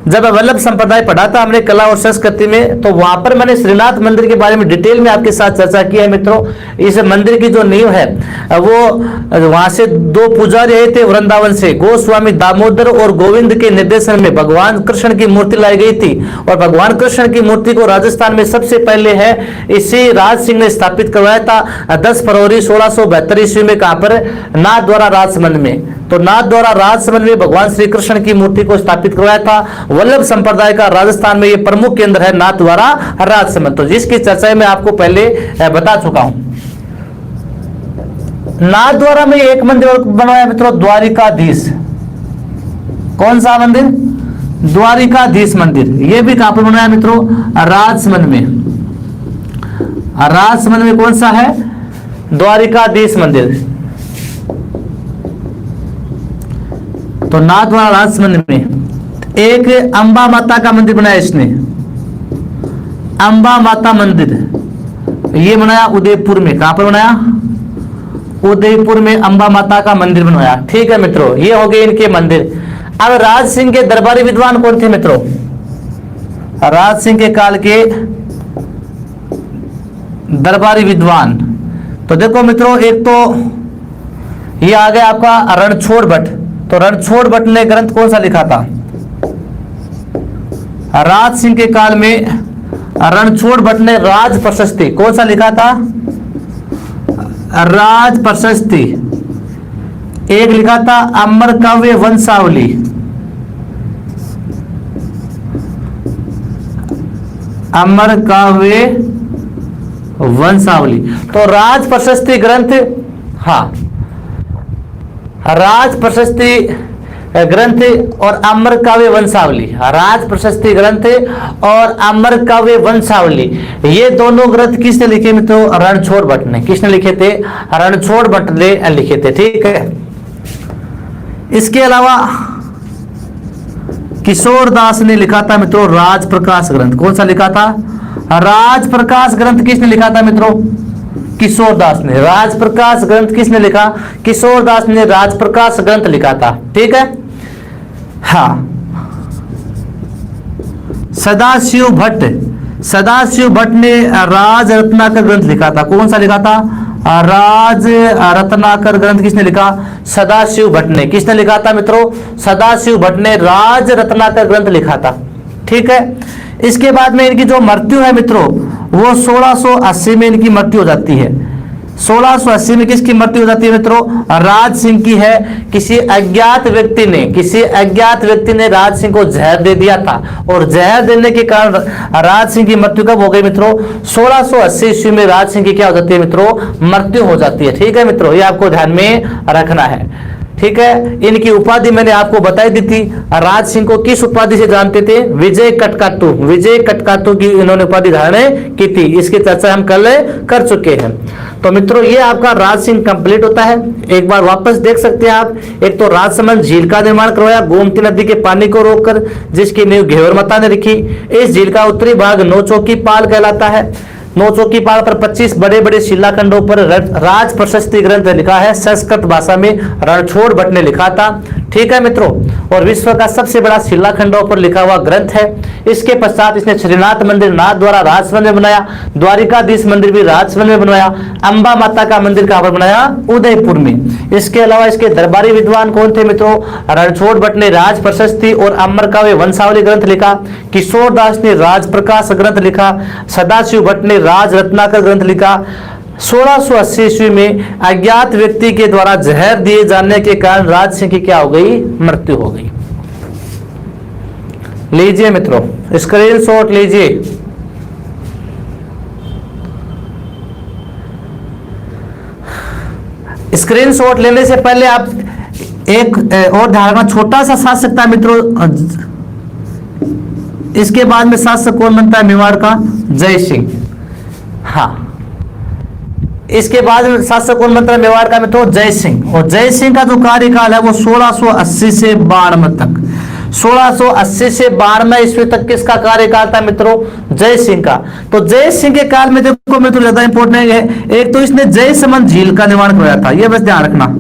जब वल्लभ संप्रदाय पढ़ा था हमने कला और संस्कृति में, तो वहां पर मैंने श्रीनाथ मंदिर के बारे में डिटेल में आपके साथ चर्चा की है मित्रों। इस मंदिर की जो नींव है वो वहां से 2 पुजारी आए थे वृंदावन से, गोस्वामी दामोदर और गोविंद के निर्देशन में भगवान कृष्ण की मूर्ति लाई गई थी। और भगवान कृष्ण की मूर्ति को राजस्थान में सबसे पहले है इसी राज सिंह ने स्थापित करवाया था 10 फरवरी 1672 ईस्वी में। कहां पर? नाथ द्वारा राजसमंद में। तो नाथ द्वारा राजसमंद में भगवान श्री कृष्ण की मूर्ति को स्थापित करवाया था। वल्लभ संप्रदाय का राजस्थान में ये प्रमुख केंद्र है नाथ द्वारा राजसमंद, तो जिसकी चर्चा मैं आपको पहले बता चुका हूं। नाथ द्वारा में एक मंदिर बनवाया मित्रों, द्वारिकाधीश। कौन सा मंदिर? द्वारिकाधीश मंदिर। ये भी कहां पर बनाया मित्रों? राजसमंद में। राजसमंद में कौन सा है? द्वारिकाधीश मंदिर। तो नाथ द्वारा राजसमंद में एक अंबा माता का मंदिर बनाया इसने, अंबा माता मंदिर। ये बनाया उदयपुर में। कहां पर बनाया? उदयपुर में अंबा माता का मंदिर बनवाया। ठीक है मित्रों, ये हो गए इनके मंदिर। अब राज सिंह के दरबारी विद्वान कौन थे मित्रों? राज सिंह के काल के दरबारी विद्वान, तो देखो मित्रों, एक तो ये आ गया आपका रणछोड़ भट्ट। तो रणछोड़ भट्ट ने ग्रंथ कौन सा लिखा था? राज सिंह के काल में रणछोड़ भट्ट ने राज प्रशस्ति कौन सा लिखा था? राज प्रशस्ति। एक लिखा था अमर काव्य वंशावली, अमर काव्य वंशावली। तो राज प्रशस्ति ग्रंथ, हाँ, राज प्रशस्ति ग्रंथ और अमर काव्य वंशावली, राज प्रशस्ति ग्रंथ और अमर काव्य वंशावली, ये दोनों ग्रंथ किसने लिखे मित्रों? रणछोड़ भट्ट ने। किसने लिखे थे? रणछोड़ भट्ट ने लिखे थे। ठीक है। इसके अलावा किशोर दास ने लिखा था मित्रों राज प्रकाश ग्रंथ। कौन सा लिखा था? राज प्रकाश ग्रंथ किसने लिखा था मित्रों? किशोर दास ने। राज प्रकाश ग्रंथ किसने लिखा? किशोर दास ने राज प्रकाश ग्रंथ लिखा था। ठीक है। हाँ, सदाशिव भट्ट, सदाशिव भट्ट ने राज रत्नाकर ग्रंथ लिखा था। कौन सा लिखा था? राज रत्नाकर ग्रंथ किसने लिखा? सदाशिव भट्ट ने। किसने लिखा था मित्रों? सदाशिव भट्ट ने राज रत्नाकर ग्रंथ लिखा था। ठीक है। इसके बाद में इनकी जो मृत्यु है मित्रों, वो 1680 में इनकी मृत्यु हो जाती है। 1680 में किसकी मृत्यु हो जाती है मित्रों? राज सिंह की है। किसी अज्ञात व्यक्ति ने राज सिंह को जहर दे दिया था, और जहर देने के कारण राज सिंह की मृत्यु कब हो गई मित्रों? 1680 ईस्वी में राज सिंह की क्या हो जाती है मित्रों? मृत्यु हो जाती है। ठीक है मित्रों, ये आपको ध्यान में रखना है। ठीक है। इनकी उपाधि मैंने आपको बताई दी थी। राज सिंह को किस उपाधि से जानते थे? विजय कटकाटू। विजय कटकाटू की इन्होंने उपाधि धारण की थी। इसकी चर्चा हम कल कर चुके हैं। तो मित्रों, ये आपका राज सिंह कंप्लीट होता है। एक बार वापस देख सकते हैं आप। एक तो राजसमंद झील का निर्माण करवाया गोमती नदी के पानी को रोककर, जिसकी नींव घेवरमाता ने रखी। इस झील का उत्तरी भाग नौचौकी पाल कहलाता है। नौचौकी पाल पर 25 बड़े बड़े शिलाखंडों पर राज प्रशस्ति ग्रंथ लिखा है। संस्कृत भाषा में रणछोड़ भट्ट ने लिखा था। ठीक है मित्रों, और विश्व का सबसे बड़ा शिलाखंडों पर लिखा हुआ ग्रंथ है। इसके पश्चात इसने श्रीनाथ मंदिर नाथ द्वारा राजसमंद में बनाया। द्वारिकाधीश मंदिर भी राजसमंद में बनवाया। अंबा माता का मंदिर कहां पर बनाया? उदयपुर में। इसके अलावा इसके दरबारी विद्वान कौन थे मित्रों? रणछोड़ भट्ट ने राज प्रशस्ति और अमर काव्य वंशावली ग्रंथ लिखा। किशोर दास ने राज प्रकाश ग्रंथ लिखा। सदाशिव भट्ट ने राज रत्नाकर ग्रंथ लिखा। 1680 ईस्वी में अज्ञात व्यक्ति के द्वारा जहर दिए जाने के कारण राज सिंह की क्या हो गई? मृत्यु हो गई। लीजिए मित्रों, स्क्रीनशॉट लीजिए। स्क्रीनशॉट लेने से पहले आप एक और ध्यान रखना, छोटा सा शासक था मित्रों। इसके बाद में शासक कौन बनता है मेवाड़ का? जय सिंह। हाँ, इसके बाद शासक कौन बनता है मेवाड़ का मित्रों? जय सिंह। और जय सिंह का जो कार्यकाल है वो 1680 से 92 तक, 1680 से 92 ईस्वी तक किसका कार्यकाल था मित्रों? जय सिंह का। तो जय सिंह के काल में देखो मित्रों ज्यादा इंपॉर्टेंट है, एक तो इसने जय समंद झील का निर्माण करवाया था। ये बस ध्यान रखना,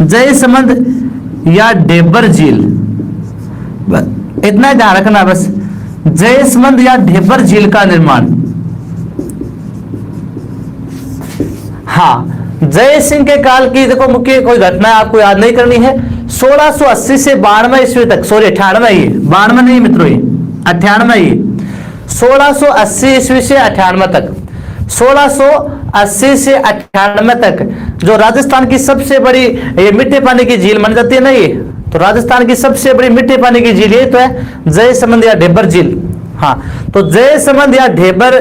जय समंद या ढेबर झील, इतना ध्यान रखना बस। जय समंद या ढेबर झील का निर्माण। हाँ, जय सिंह के काल की देखो मुख्य कोई घटना आपको याद नहीं करनी है। 1680 से 92 ईस्वी तक, सॉरी 98 ये 92 नहीं मित्रों, ये 98 ये 1680 ईस्वी से 98 तक 1680 से 98 तक जो राजस्थान की सबसे बड़ी ये मीठे पानी की झील मानी जाती है ना, ये तो राजस्थान की सबसे बड़ी मीठे पानी की झील ये तो है जयसमंद या ढेबर झील। हाँ, तो जयसमंद या ढेबर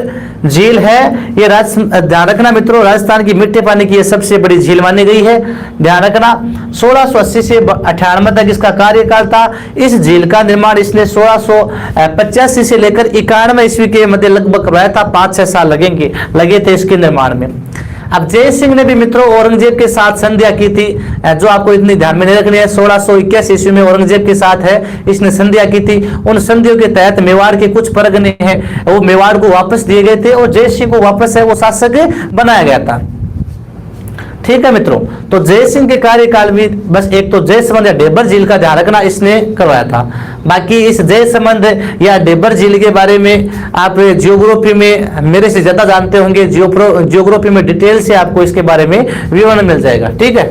झील है ये ध्यान रखना मित्रों, राजस्थान की मीठे पानी की ये सबसे बड़ी झील मानी गई है। ध्यान रखना 1680 से 98 तक इसका कार्यकाल था। इस झील का निर्माण इसने 1685 से लेकर 91 ईस्वी के मध्य लगभग करवाया था। 5-6 साल लगे थे इसके निर्माण में। अब जय सिंह ने भी मित्रों औरंगजेब के साथ संधिया की थी, जो आपको इतनी ध्यान में नहीं रखनी है। 1681 ईस्वी में औरंगजेब के साथ है इसने संधिया की थी। उन संधियों के तहत मेवाड़ के कुछ परगने हैं वो मेवाड़ को वापस दिए गए थे और जय सिंह को वापस है वो शासक बनाया गया था। ठीक है मित्रों, तो जय सिंह के कार्यकाल में बस एक तो जयसमंद या ढेबर झील का ध्यान रखना इसने करवाया था। बाकी इस जयसमंद या ढेबर झील के बारे में आप जियोग्राफी में मेरे से ज्यादा जानते होंगे, जियोग्राफी में डिटेल से आपको इसके बारे में विवरण मिल जाएगा। ठीक है,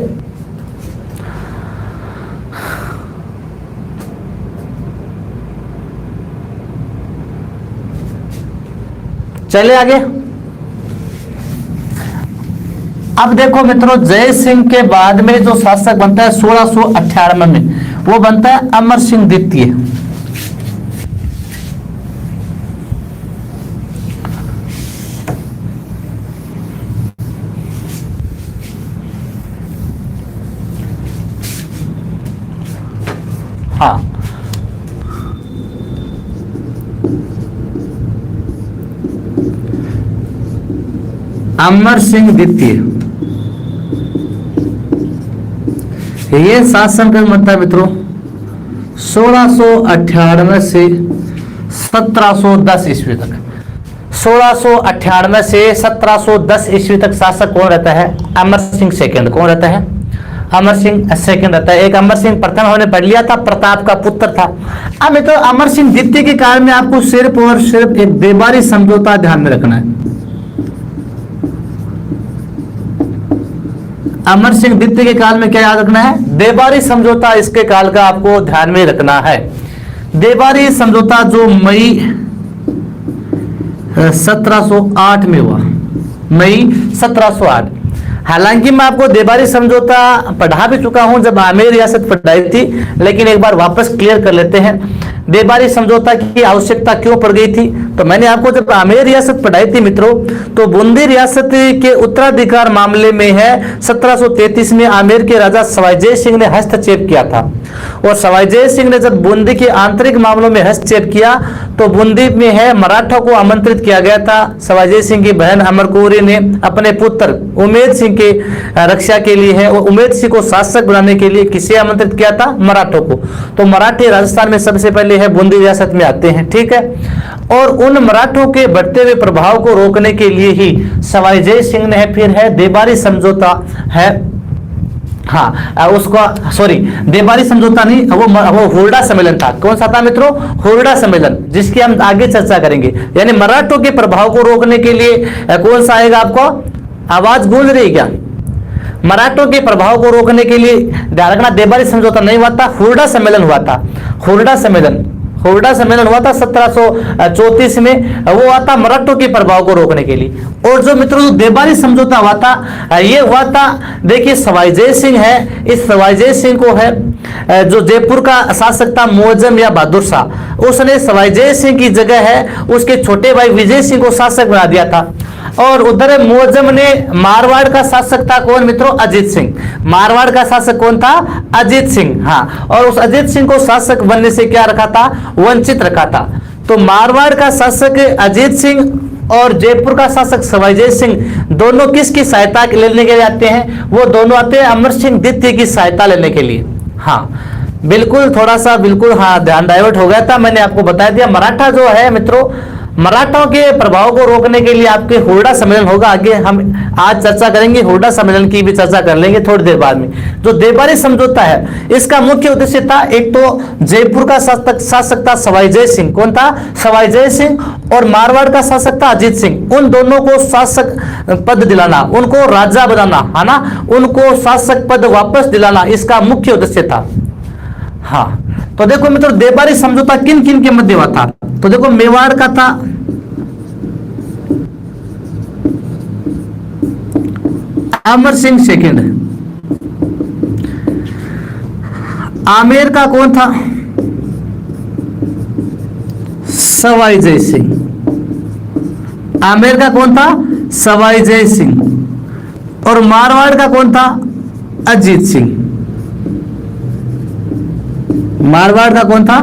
चलिए आगे। अब देखो मित्रों, जय सिंह के बाद में जो शासक बनता है 1698 में, वो बनता है अमर सिंह द्वितीय। हाँ, अमर सिंह द्वितीय ये शासन काल बनता है मित्रों 1698 से 1710 ईस्वी तक। 1698 से 1710 ईस्वी तक शासक कौन रहता है? अमर सिंह सेकंड। कौन रहता है? अमर सिंह सेकंड रहता है। एक अमर सिंह प्रथम हमने पढ़ लिया था, प्रताप का पुत्र था। अब मित्रों अमर सिंह द्वितीय के काल में आपको सिर्फ और सिर्फ एक देबारी समझौता ध्यान में रखना है। अमर सिंह द्वितीय के काल में क्या याद रखना है? देबारी समझौता इसके काल का आपको ध्यान में रखना है। देबारी समझौता जो मई 1708 में हुआ, मई 1708। हालांकि मैं आपको देबारी समझौता पढ़ा भी चुका हूं जब आमेर रियासत पढ़ाई थी, लेकिन एक बार वापस क्लियर कर लेते हैं देबारी समझौता की आवश्यकता क्यों पड़ गई थी। तो मैंने आपको जब आमेर रियासत पढ़ाई थी मित्रों, तो बूंदी रियासत के उत्तराधिकार मामले में है 1733 में आमेर के राजा सवाई जय सिंह ने हस्तक्षेप किया था। और सवाई जय सिंह ने जब बूंदी के आंतरिक मामलों में हस्तक्षेप किया तो बूंदी में है मराठा को आमंत्रित किया गया था। सवाई जय सिंह की बहन अमरकौरी ने अपने पुत्र उमेद सिंह के रक्षा के लिए है और उमेद सिंह को शासक बनाने के लिए किसे आमंत्रित किया था? मराठों को। तो मराठे राजस्थान में सबसे पहले है बूंदी रियासत में आते हैं। ठीक है, और उन मराठों के बढ़ते हुए प्रभाव को रोकने के लिए ही सवाई जय सिंह ने फिर है देबारी समझौता है, हाँ उसका सॉरी देबारी समझौता नहीं, वो हुरडा सम्मेलन था। कौन सा था मित्रों? हुरडा सम्मेलन, जिसकी हम आगे चर्चा करेंगे। यानी मराठों के प्रभाव को रोकने के लिए कौन सा आएगा? आपको आवाज गूंज रही क्या? मराठों के प्रभाव को रोकने के लिए ध्यान रखना, देबारी समझौता नहीं हुआ था, हुरडा सम्मेलन हुआ था। हुरडा सम्मेलन हुआ था 1734 में, वो हुआ था मराठों के प्रभाव को रोकने के लिए। और जो मित्रों देबारी समझौता हुआ था, ये हुआ था, देखिए सवाई जय सिंह है, इस सवाई जय सिंह को है जो जयपुर का शासक था मुअज्जम या बहादुर शाह, उसने सवाई जय सिंह की जगह है उसके छोटे भाई विजय सिंह को शासक बना दिया था। और उधर मुअज्जम ने मारवाड़ का शासक था कौन मित्रों? अजीत सिंह। मारवाड़ का शासक कौन था? अजीत सिंह। हाँ, और उस अजीत सिंह को शासक बनने से क्या रखा था? वंचित रखा था। तो मारवाड़ का शासक अजीत सिंह और जयपुर का शासक सवाई जय सिंह दोनों किसकी सहायता लेने के लिए आते हैं? वो दोनों आते हैं अमर सिंह द्वितीय की सहायता लेने के लिए। हाँ बिल्कुल, थोड़ा सा बिल्कुल हाँ ध्यान डाइवर्ट हो गया था, मैंने आपको बता दिया। मराठा जो है मित्रों, मराठों के प्रभाव को रोकने के लिए आपके हुरडा सम्मेलन होगा। आगे हम आज चर्चा करेंगे, हुरडा सम्मेलन की भी चर्चा कर लेंगे थोड़ी देर बाद में। जो देबारी समझौता है इसका मुख्य उद्देश्य था, एक तो जयपुर का शासक था सवाई जय सिंह। कौन था? सवाई जय सिंह। और मारवाड़ का शासक था अजीत सिंह। उन दोनों को शासक पद दिलाना, उनको राजा बनाना, है ना, उनको शासक पद वापस दिलाना, इसका मुख्य उद्देश्य था। हाँ, तो देखो मित्रों देबारी समझौता किन किन के मध्य हुआ था? तो देखो मेवाड़ का था, अमर सिंह सेकंड। आमेर का कौन था? सवाई जय सिंह। आमेर का कौन था? सवाई जय सिंह। और मारवाड़ का कौन था? अजीत सिंह। मारवाड़ का कौन था?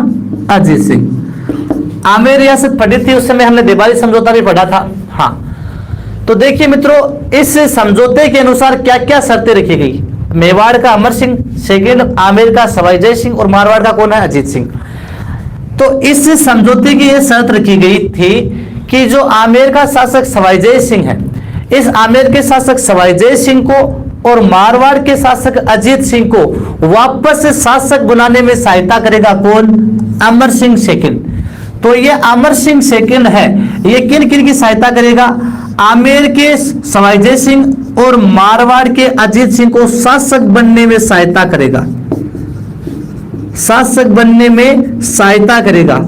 अजीत सिंह। आमेर रियासत पढ़ी थी उस समय, हमने देवाली समझौता भी पढ़ा था। हाँ, तो देखिए मित्रों, इस समझौते के अनुसार क्या क्या शर्तें रखी गई? मेवाड़ का अमर सिंह सेकंड, आमेर का सवाई जय सिंह और मारवाड़ का कौन है? अजीत सिंह। तो इस समझौते की यह शर्त रखी गई थी कि जो आमेर का शासक सवाई जय सिंह है, इस आमेर के शासक सवाई जय सिंह को और मारवाड़ के शासक अजीत सिंह को वापस शासक बनाने में सहायता करेगा कौन? अमर सिंह सेकंड। तो ये अमर सिंह सेकंड है, ये किन किन की सहायता करेगा? आमेर के सवाई जय सिंह और मारवाड़ के अजीत सिंह को शासक बनने में सहायता करेगा। शासक बनने में सहायता करेगा।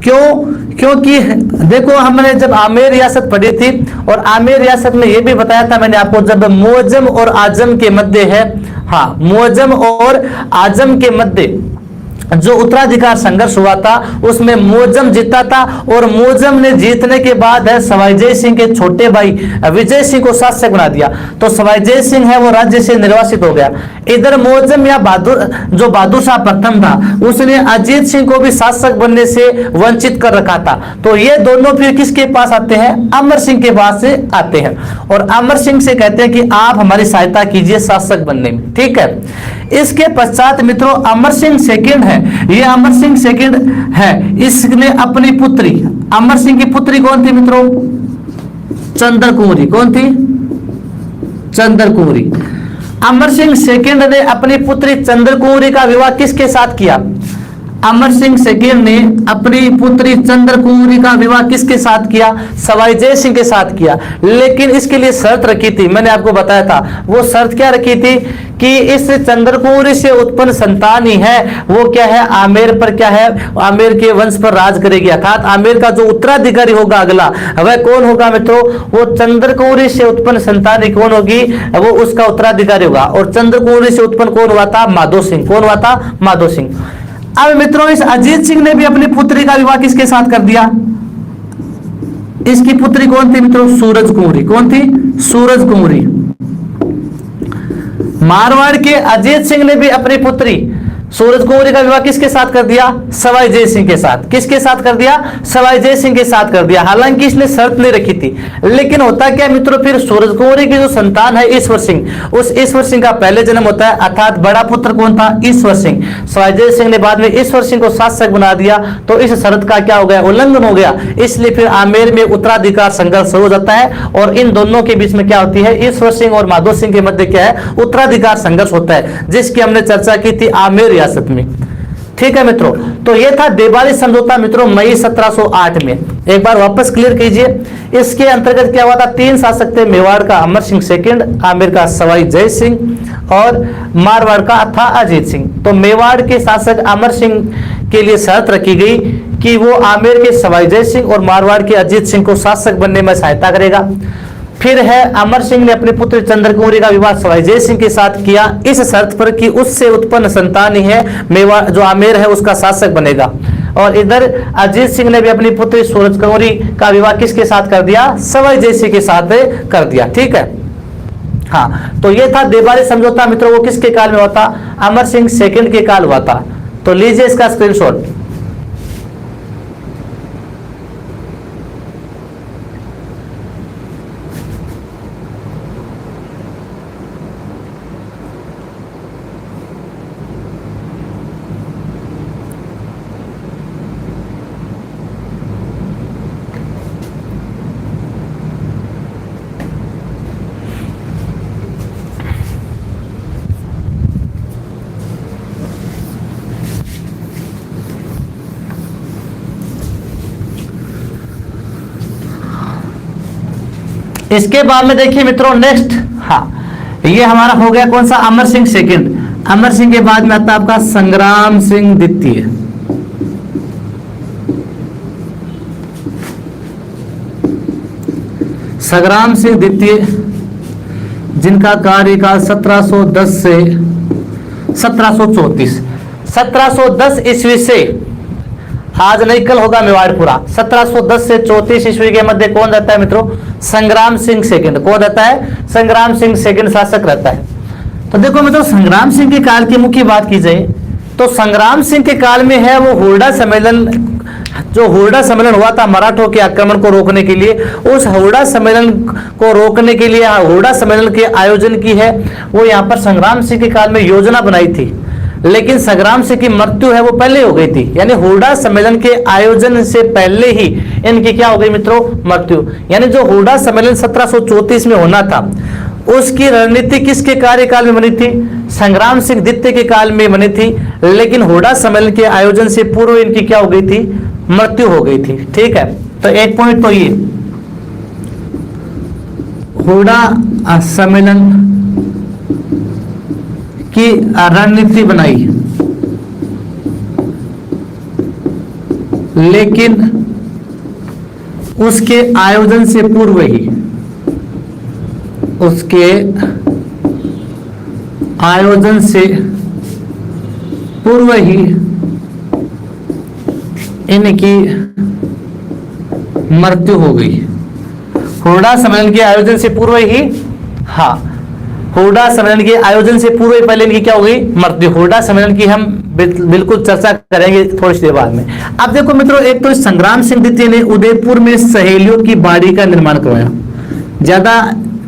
क्यों? क्योंकि देखो, हमने जब आमेर रियासत पढ़ी थी और आमेर रियासत में यह भी बताया था मैंने आपको, जब मुअज्जम और आजम के मध्य है, हाँ, मुअज्जम और आजम के मध्य जो उत्तराधिकार संघर्ष हुआ था उसमें मुअज्जम जीता था और मुअज्जम ने जीतने के बाद है सवाई जय सिंह के छोटे भाई विजय सिंह को शासक बना दिया। तो सवाई जय सिंह है वो राज्य से निर्वासित हो गया। इधर मुअज्जम या बहादुर शाह प्रथम था, उसने अजीत सिंह को भी शासक बनने से वंचित कर रखा था। तो ये दोनों फिर किसके पास आते हैं? अमर सिंह के पास से आते हैं और अमर सिंह से कहते हैं कि आप हमारी सहायता कीजिए शासक बनने में। ठीक है। इसके पश्चात मित्रों अमर सिंह सेकंड है, ये अमर सिंह सेकंड है, इसने अपनी पुत्री, अमर सिंह की पुत्री कौन थी मित्रों? चंद्र कुंवरी। कौन थी? चंद्र कुंवरी। अमर सिंह सेकंड ने अपनी पुत्री चंद्र कुंवरी का विवाह किसके साथ किया? अमर सिंह सेकंड ने अपनी पुत्री चंद्र कुंवरी का विवाह किसके साथ किया? सवाई जय सिंह के साथ किया। लेकिन इसके लिए शर्त रखी थी, मैंने आपको बताया था। वो शर्त क्या रखी थी कि इस चंद्र कुंवरी से उत्पन्न संतान ही है वो क्या है? आमेर पर क्या है? आमेर के वंश पर राज करेगी। अर्थात आमेर का जो उत्तराधिकारी होगा अगला, वह कौन होगा मित्रों? वो चंद्र कुंवरी से उत्पन्न संतान ही कौन होगी? वो उसका उत्तराधिकारी होगा। और चंद्र कुंवरी से उत्पन्न कौन हुआ था? माधो सिंह। कौन हुआ था? माधो सिंह। अब मित्रों इस अजीत सिंह ने भी अपनी पुत्री का विवाह किसके साथ कर दिया? इसकी पुत्री कौन थी मित्रों? सूरज कुंवरी। कौन थी? सूरज कुंवरी। मारवाड़ के अजीत सिंह ने भी अपनी पुत्री सूरज कुंवरी का विवाह किसके साथ कर दिया? सवाई जय सिंह के साथ। किसके साथ कर दिया? सवाई जय सिंह के साथ कर दिया। हालांकि इसने शर्त नहीं रखी थी, लेकिन होता क्या मित्रों, फिर सूरज कुंवरी की जो संतान है ईश्वर सिंह, उस ईश्वर सिंह का पहले जन्म होता है। अर्थात बड़ा पुत्र कौन था? ईश्वर सिंह। सवाई जय सिंह ने बाद में ईश्वर सिंह को शासक बना दिया, तो इस शर्त का क्या हो गया? उल्लंघन हो गया। इसलिए फिर आमेर में उत्तराधिकार संघर्ष शुरू हो जाता है और इन दोनों के बीच में क्या होती है? ईश्वर सिंह और माधो सिंह के मध्य क्या है? उत्तराधिकार संघर्ष होता है, जिसकी हमने चर्चा की थी आमेर रियासत में। ठीक है मित्रों, तो यह था देवाली समझौता मित्रों मई 1708 में। एक बार वापस क्लियर कीजिए, इसके अंतर्गत क्या हुआ था? तीन शासक थे, मेवाड़ का अमर सिंह सेकंड, आमेर का सवाई जय सिंह और मारवाड़ का था अजीत सिंह। तो मेवाड़ के शासक अमर सिंह के लिए शर्त रखी गई कि वो आमेर के सवाई जय सिंह और मारवाड़ के अजीत सिंह को शासक बनने में सहायता करेगा। फिर है अमर सिंह ने अपनी पुत्र चंद्र कुंवरी का विवाह सवाई जय सिंह के साथ किया, इस शर्त पर कि उससे उत्पन्न संतान ही है मेवाड़ जो आमेर है उसका शासक बनेगा। और इधर अजीत सिंह ने भी अपनी पुत्री सूरज कुंवरी का विवाह किसके साथ कर दिया? सवाई जय सिंह के साथ कर दिया। ठीक है। हाँ, तो ये था देवाली समझौता मित्रों। वो किसके काल में हुआ था? अमर सिंह सेकंड के काल हुआ था। तो लीजिए इसका स्क्रीनशॉट। इसके बाद में देखिए मित्रों नेक्स्ट, हाँ, ये हमारा हो गया कौन सा? अमर सिंह सेकंड। अमर सिंह के बाद में आता है आपका संग्राम सिंह द्वितीय। संग्राम सिंह द्वितीय जिनका कार्यकाल 1710 से 1734, 1710 ईस्वी से, आज नहीं कल होगा मेवाड़पुरा, 1710 से 34 ईस्वी के मध्य कौन रहता है मित्रों? संग्राम सिंह सेकंड। कौन रहता है? संग्राम सिंह सेकंड शासक रहता है। तो देखो मित्रों, संग्राम सिंह के काल की मुख्य बात की जाए तो संग्राम सिंह के काल में है वो हुरडा सम्मेलन, जो हुरडा सम्मेलन हुआ था मराठों के आक्रमण को रोकने के लिए, उस हुरडा सम्मेलन को रोकने के लिए, हुरडा सम्मेलन के आयोजन की है वो यहाँ पर संग्राम सिंह के काल में योजना बनाई थी, लेकिन संग्राम सिंह की मृत्यु है वो पहले हो गई थी। यानी हुरडा सम्मेलन के आयोजन से पहले ही इनकी क्या हो गई मित्रों? मृत्यु। यानी जो हुरडा सम्मेलन 1734 में होना था उसकी रणनीति किसके कार्यकाल में बनी थी? संग्राम सिंह द्वितीय के काल में बनी थी, लेकिन हुरडा सम्मेलन के आयोजन से पूर्व इनकी क्या हो गई थी? मृत्यु हो गई थी। ठीक है, तो एक पॉइंट तो ये हुरडा सम्मेलन की रणनीति बनाई, लेकिन उसके आयोजन से पूर्व ही, उसके आयोजन से पूर्व ही इनकी मृत्यु हो गई। हुरडा सम्मेलन के आयोजन से पूर्व ही, हाँ, हुरडा सम्मेलन के आयोजन से पूर्व ही पहले इनकी क्या हो गई? मृत्यु। हुरडा सम्मेलन की हम बिल्कुल चर्चा करेंगे थोड़ी सी देर बाद में। अब देखो मित्रों, एक तो संग्राम सिंह द्वितीय ने उदयपुर में सहेलियों की बाड़ी का निर्माण करवाया। ज्यादा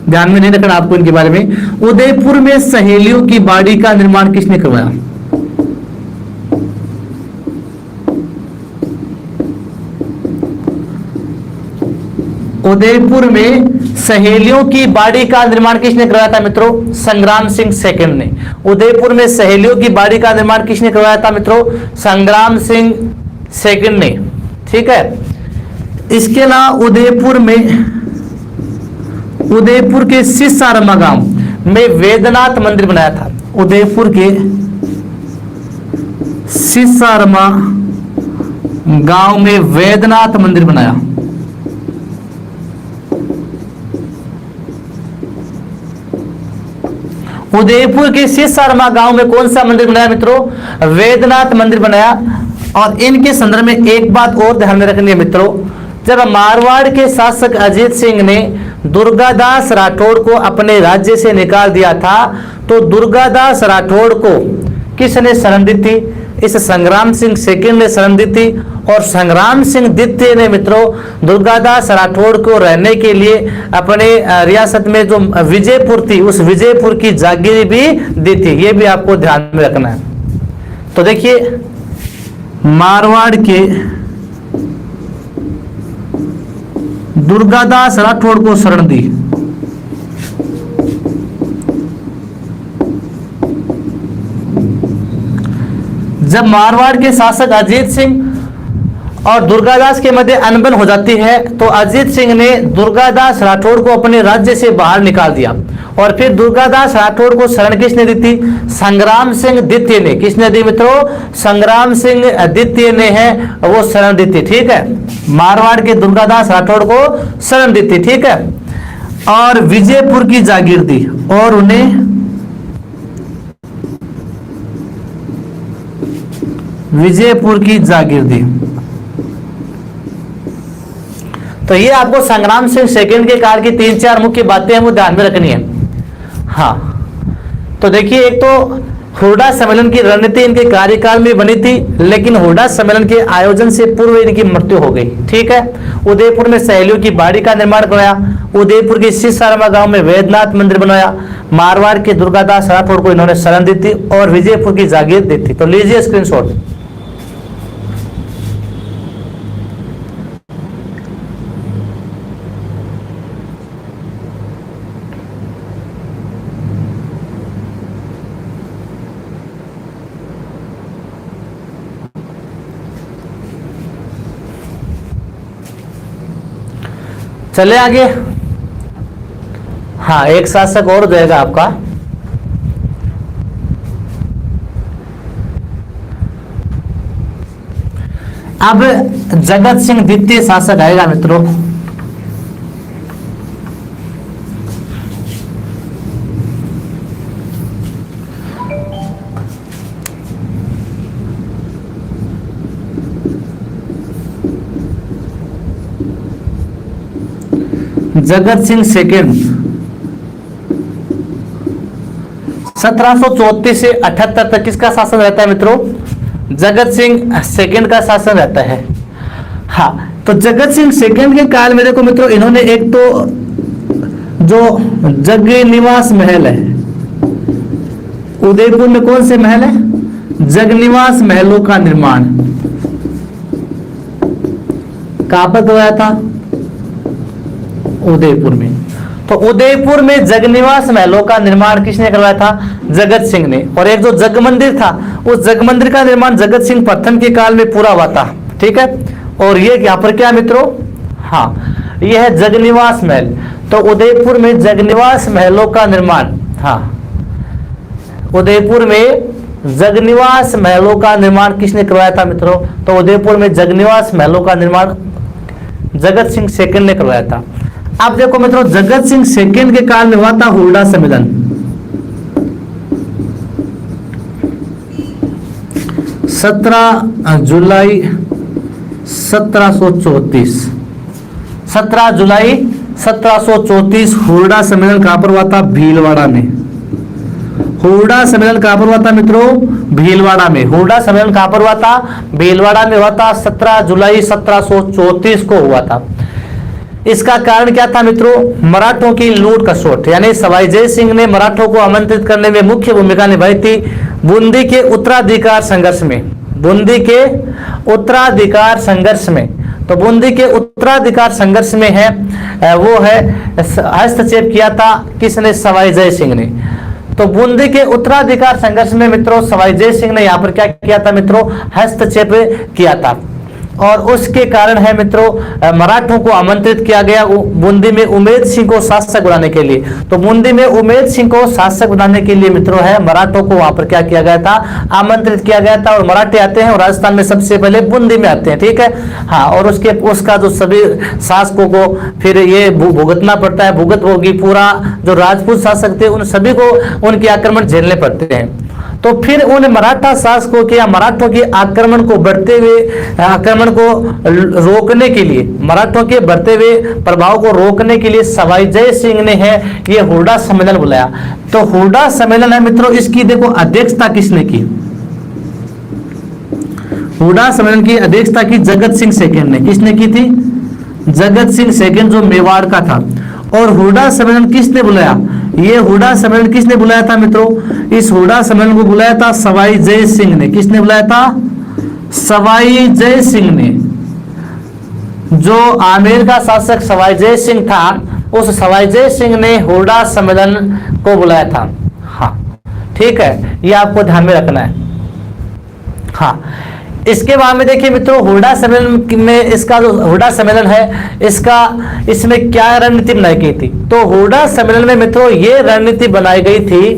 ध्यान में नहीं रखना आपको इनके बारे में। उदयपुर में सहेलियों की बाड़ी का निर्माण किसने करवाया? उदयपुर में सहेलियों की बाड़ी का निर्माण किसने करवाया था मित्रों? संग्राम सिंह सेकंड ने। उदयपुर में सहेलियों की बाड़ी का निर्माण किसने करवाया था मित्रों? संग्राम सिंह सेकंड ने। ठीक है, इसके अलावा उदयपुर के सिसारमा गांव में वेदनाथ मंदिर बनाया था। उदयपुर के सिसारमा गांव में वेदनाथ मंदिर बनाया। उदयपुर के सिसारमा गांव में कौन सा मंदिर बनाया मित्रों? वेदनाथ मंदिर बनाया। और इनके संदर्भ में एक बात और ध्यान में रखनी है मित्रों, जब मारवाड़ के शासक अजीत सिंह ने दुर्गादास राठौड़ को अपने राज्य से निकाल दिया था, तो दुर्गादास राठौड़ को किसने शरण दी थी? इस संग्राम सिंह सेकंड ने शरण दी थी। और संग्राम सिंह द्वितीय ने मित्रों दुर्गादास राठौड़ को रहने के लिए अपने रियासत में जो विजयपुर थी, उस विजयपुर की जागीर भी दी थी। ये भी आपको ध्यान में रखना है। तो देखिए, मारवाड़ के दुर्गादास राठौड़ को शरण दी। जब मारवाड़ के शासक अजीत सिंह और दुर्गादास के मध्य अनबन हो जाती है, तो अजीत सिंह ने दुर्गादास राठौड़ को अपने राज्य से बाहर निकाल दिया। और फिर दुर्गादास राठौड़ को शरण किसने दी थी? संग्राम सिंह द्वितीय ने। किसने दी मित्रों? संग्राम सिंह द्वितीय ने है वो शरण दी थी। ठीक है, मारवाड़ के दुर्गादास राठौड़ को शरण दी थी। ठीक है, और विजयपुर की जागीर दी और उन्हें विजयपुर की जागीर दी। तो ये आपको संग्राम सिंह सेकंड के काल की 3-4 मुख्य बातें हैं वो ध्यान में रखनी है। हाँ, तो देखिए, एक तो हुरडा सम्मेलन की रणनीति इनके कार्यकाल में बनी थी, लेकिन हुरडा सम्मेलन के आयोजन से पूर्व इनकी मृत्यु हो गई। ठीक है, उदयपुर में सहेलियों की बाड़ी का निर्माण कराया। उदयपुर के सिसारमा गांव में वैद्यनाथ मंदिर बनाया। मारवाड़ के दुर्गादास राठौड़ को इन्होंने शरण दी थी और विजयपुर की जागीर दी थी। तो लीजिए स्क्रीनशॉट। चले आगे। हाँ, एक शासक और जाएगा आपका, अब जगत सिंह द्वितीय शासक आएगा मित्रों। जगत सिंह सेकंड 1734 से 78 तक किसका शासन रहता है मित्रों? जगत सिंह सेकंड का शासन रहता है। हाँ, तो जगत सिंह सेकंड के काल में देखो मित्रों, इन्होंने एक तो जो जग निवास महल है, उदयपुर में कौन से महल है? जगनिवास महलों का निर्माण कहां पर करवाया था? उदयपुर में। तो उदयपुर में जगनिवास महलों का निर्माण किसने करवाया था? जगत सिंह ने। और एक जो जग मंदिर था, उस जग मंदिर का निर्माण जगत सिंह प्रथम के काल में पूरा हुआ था। ठीक है, और ये यहाँ पर क्या मित्रों? हाँ, यह है जगनिवास महल। तो उदयपुर में जगनिवास महलों का निर्माण, हाँ, उदयपुर में जगनिवास महलों का निर्माण किसने करवाया था मित्रों? तो उदयपुर में जगनिवास महलों का निर्माण जगत सिंह सेकंड ने करवाया था। अब देखो मित्रों, जगत सिंह सेकंड के काल में हुआ था हुरडा सम्मेलन। 17 जुलाई 1734, 17 जुलाई 1734 हुरडा सम्मेलन कहां पर हुआ था? भीलवाड़ा में। हुरडा सम्मेलन कहां पर हुआ था मित्रों? भीलवाड़ा में। हुरडा सम्मेलन कहां पर हुआ था? भीलवाड़ा में हुआ था। 17 जुलाई 1734 को हुआ था। इसका कारण क्या था मित्रों? मराठों की लूट खसोट, यानी सवाई जय सिंह ने मराठों को आमंत्रित करने में मुख्य भूमिका निभाई थी बूंदी के उत्तराधिकार संघर्ष में। बूंदी के उत्तराधिकार संघर्ष में, तो बूंदी के उत्तराधिकार संघर्ष में है वो है हस्तक्षेप किया था किसने? सवाई जय सिंह ने। तो बूंदी के उत्तराधिकार संघर्ष में मित्रों सवाई जय सिंह ने यहाँ पर क्या किया था मित्रों? हस्तक्षेप किया था। और उसके कारण है मित्रों मराठों को आमंत्रित किया गया बूंदी में उमेद सिंह को शासक बनाने के लिए। तो बूंदी में उमेद सिंह को शासक बनाने के लिए मित्रों है मराठों को वहां पर क्या किया गया था? आमंत्रित किया गया था। और मराठे आते हैं और राजस्थान में सबसे पहले बूंदी में आते हैं। ठीक है, हाँ, और उसका जो सभी शासकों को फिर ये भुगतना पड़ता है, भुगत होगी। पूरा जो राजपूत शासक थे उन सभी को उनके आक्रमण झेलने पड़ते हैं। तो फिर उन मराठा शासकों के या मराठों के आक्रमण को बढ़ते हुए आक्रमण को रोकने के लिए, मराठों के बढ़ते हुए प्रभाव को रोकने के लिए सवाई जय सिंह ने है ये हुरडा सम्मेलन बुलाया। तो हुरडा सम्मेलन है मित्रों, इसकी देखो अध्यक्षता किसने की? हुरडा सम्मेलन की अध्यक्षता की जगत सिंह सेकंड ने। किसने की थी? जगत सिंह सेकंड, जो मेवाड़ का था। और हुरडा सम्मेलन किसने बुलाया? ये हुरडा सम्मेलन किसने बुलाया था मित्रों? इस हुरडा सम्मेलन को बुलाया था सवाई जय सिंह ने। किसने बुलाया था? सवाई जय सिंह ने। जो आमेर का शासक सवाई जय सिंह था, उस सवाई जय सिंह ने हुरडा सम्मेलन को बुलाया था। हाँ, ठीक है, ये आपको ध्यान में रखना है। हाँ, इसके बाद में देखिए मित्रों हुरडा सम्मेलन में, इसका जो हुरडा सम्मेलन है इसमें क्या रणनीति बनाई गई थी? तो हुरडा सम्मेलन में मित्रों ये रणनीति बनाई गई थी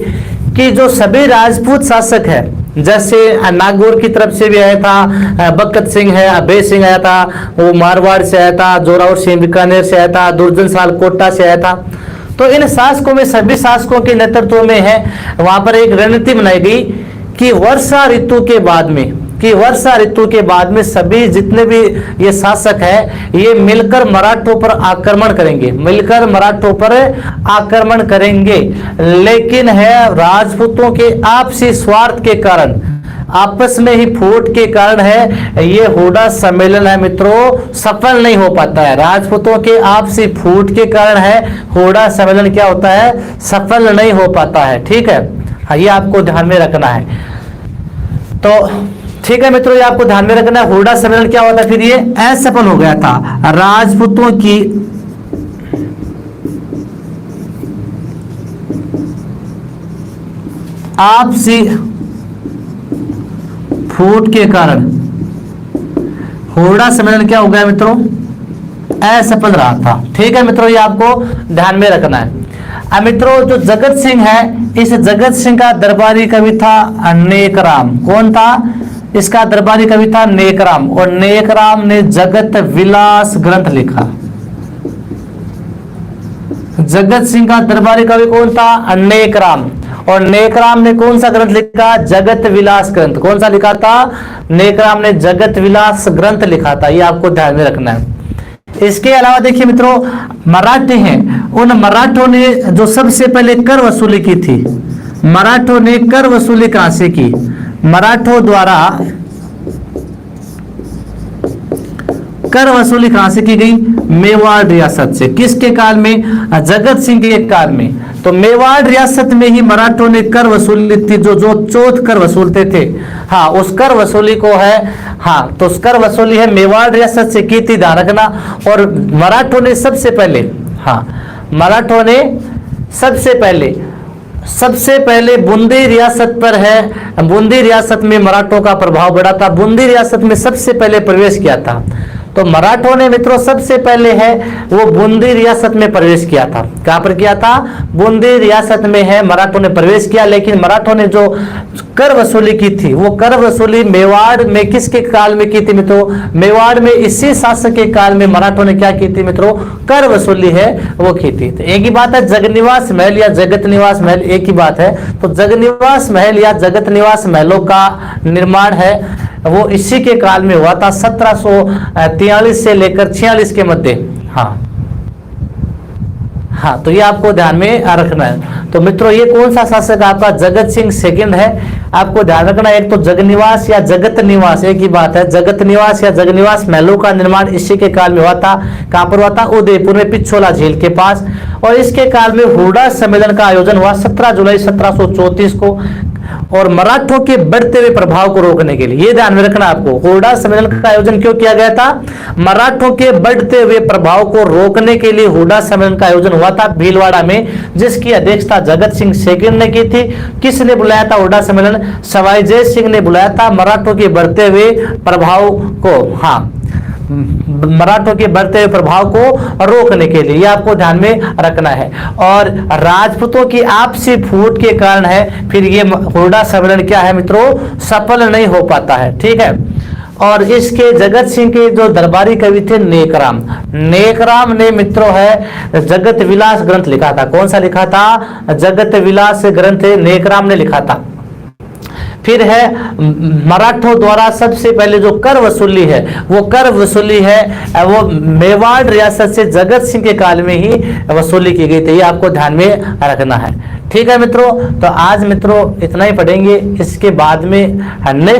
कि जो सभी राजपूत शासक है, जैसे नागौर की तरफ से भी आया था बकत सिंह है, अभय सिंह आया था, वो मारवाड़ से आया था, जोरावर सिंह बीकानेर से आया था, दुर्जन साल कोटा से आया था। तो इन शासकों में, सभी शासकों के नेतृत्व में है वहां पर एक रणनीति बनाई गई कि वर्षा ऋतु के बाद में सभी जितने भी ये शासक है ये मिलकर मराठों पर आक्रमण करेंगे। लेकिन है राजपूतों के आपसी स्वार्थ के कारण, आपस में ही फूट के कारण है ये हुरडा सम्मेलन है मित्रों सफल नहीं हो पाता है। राजपूतों के आपसी फूट के कारण है हुरडा सम्मेलन क्या होता है? सफल नहीं हो पाता है। ठीक है, हाँ, ये आपको ध्यान में रखना है। तो ठीक है मित्रों, ये आपको ध्यान में रखना है। हुरडा सम्मेलन क्या होता है? फिर ये असफल हो गया था। राजपूतों की आपसी फूट के कारण हुरडा सम्मेलन क्या हो गया मित्रों? असफल रहा था। ठीक है मित्रों, ये आपको ध्यान में रखना है। अब मित्रों जो जगत सिंह है, इस जगत सिंह का दरबारी कवि था नेकराम। कौन था? इसका दरबारी कवि था नेकराम। और नेकराम ने जगत विलास ग्रंथ लिखा। जगत सिंह का दरबारी कवि कौन था? नेकराम। और नेकराम ने कौन सा ग्रंथ लिखा? जगत विलास ग्रंथ। कौन सा लिखा था? नेकराम ने जगत विलास ग्रंथ लिखा था। ये आपको ध्यान में रखना है। इसके अलावा देखिए मित्रों, मराठे हैं, उन मराठों ने जो सबसे पहले कर वसूली की थी, मराठों ने कर वसूली कहां से की? मराठों द्वारा कर वसूली कहां से की गई? मेवाड़ रियासत से। किसके काल में? जगत सिंह के काल में। तो मेवाड़ रियासत में ही मराठों ने कर वसूली थी, जो चौथ कर वसूलते थे। हाँ, उस कर वसूली को है, हाँ, तो उस कर वसूली है मेवाड़ रियासत से की थी, ध्यान रखना। और मराठों ने सबसे पहले, हाँ, मराठों ने सबसे पहले बूंदी रियासत पर है, बूंदी रियासत में मराठों का प्रभाव बढ़ा था, बूंदी रियासत में सबसे पहले प्रवेश किया था। तो मराठों ने मित्रों सबसे पहले है वो बूंदी रियासत में प्रवेश किया था। कहां पर किया था? बूंदी रियासत में है मराठों ने प्रवेश किया। लेकिन मराठों ने जो कर वसूली की थी, वो कर वसूली मेवाड़ में किसके काल में की थी मित्रों? मेवाड़ में इसी शासक के काल में मराठों ने क्या की थी मित्रों? कर वसूली है वो की थी। तो एक ही बात है, जगनिवास महल या जगत निवास महल एक ही बात है। तो जगनिवास महल या जगत निवास महलों का निर्माण है वो इसी के काल में हुआ था, 1743 से लेकर 46 के मध्य। हाँ, तो ये आपको ध्यान में रखना है। तो मित्रों, ये कौन सा शासक आपका? जगत सिंह सेकंड है। आपको ध्यान रखना, एक तो जगनिवास या जगत निवास एक ही बात है। जगत निवास या जगनिवास महलों का निर्माण इसी के काल में हुआ था। कहां पर हुआ था? उदयपुर में, पिछोला झील के पास। और इसके काल में हुडा सम्मेलन का आयोजन हुआ 17 जुलाई 1734 को, और मराठों के बढ़ते हुए प्रभाव को रोकने के लिए। ये ध्यान में रखना आपको, हुडा सम्मेलन का आयोजन क्यों किया गया था? मराठों के बढ़ते हुए प्रभाव को रोकने के लिए हुडा सम्मेलन का आयोजन हुआ था भीलवाड़ा में, जिसकी अध्यक्षता जगत सिंह सेकंड ने की थी। किसने बुलाया था हुडा सम्मेलन? सवाई जय सिंह ने बुलाया था, मराठों के बढ़ते हुए प्रभाव को, हाँ, मराठों के बढ़ते हुए प्रभाव को रोकने के लिए। ये आपको ध्यान में रखना है। और राजपूतों की आपसी फूट के कारण है फिर ये हुडा सम्मेलन क्या है मित्रों? सफल नहीं हो पाता है। ठीक है। और इसके जगत सिंह के जो दरबारी कवि थे नेकराम, नेकराम ने मित्रों है जगत विलास ग्रंथ लिखा था। कौन सा लिखा था? जगत विलास ग्रंथ नेकराम ने लिखा था। फिर है मराठों द्वारा सबसे पहले जो कर वसूली है, वो कर वसूली है वो मेवाड़ रियासत से जगत सिंह के काल में ही वसूली की गई थी। ये आपको ध्यान में रखना है। ठीक है मित्रों, तो आज मित्रों इतना ही पढ़ेंगे। इसके बाद में नेक्स्ट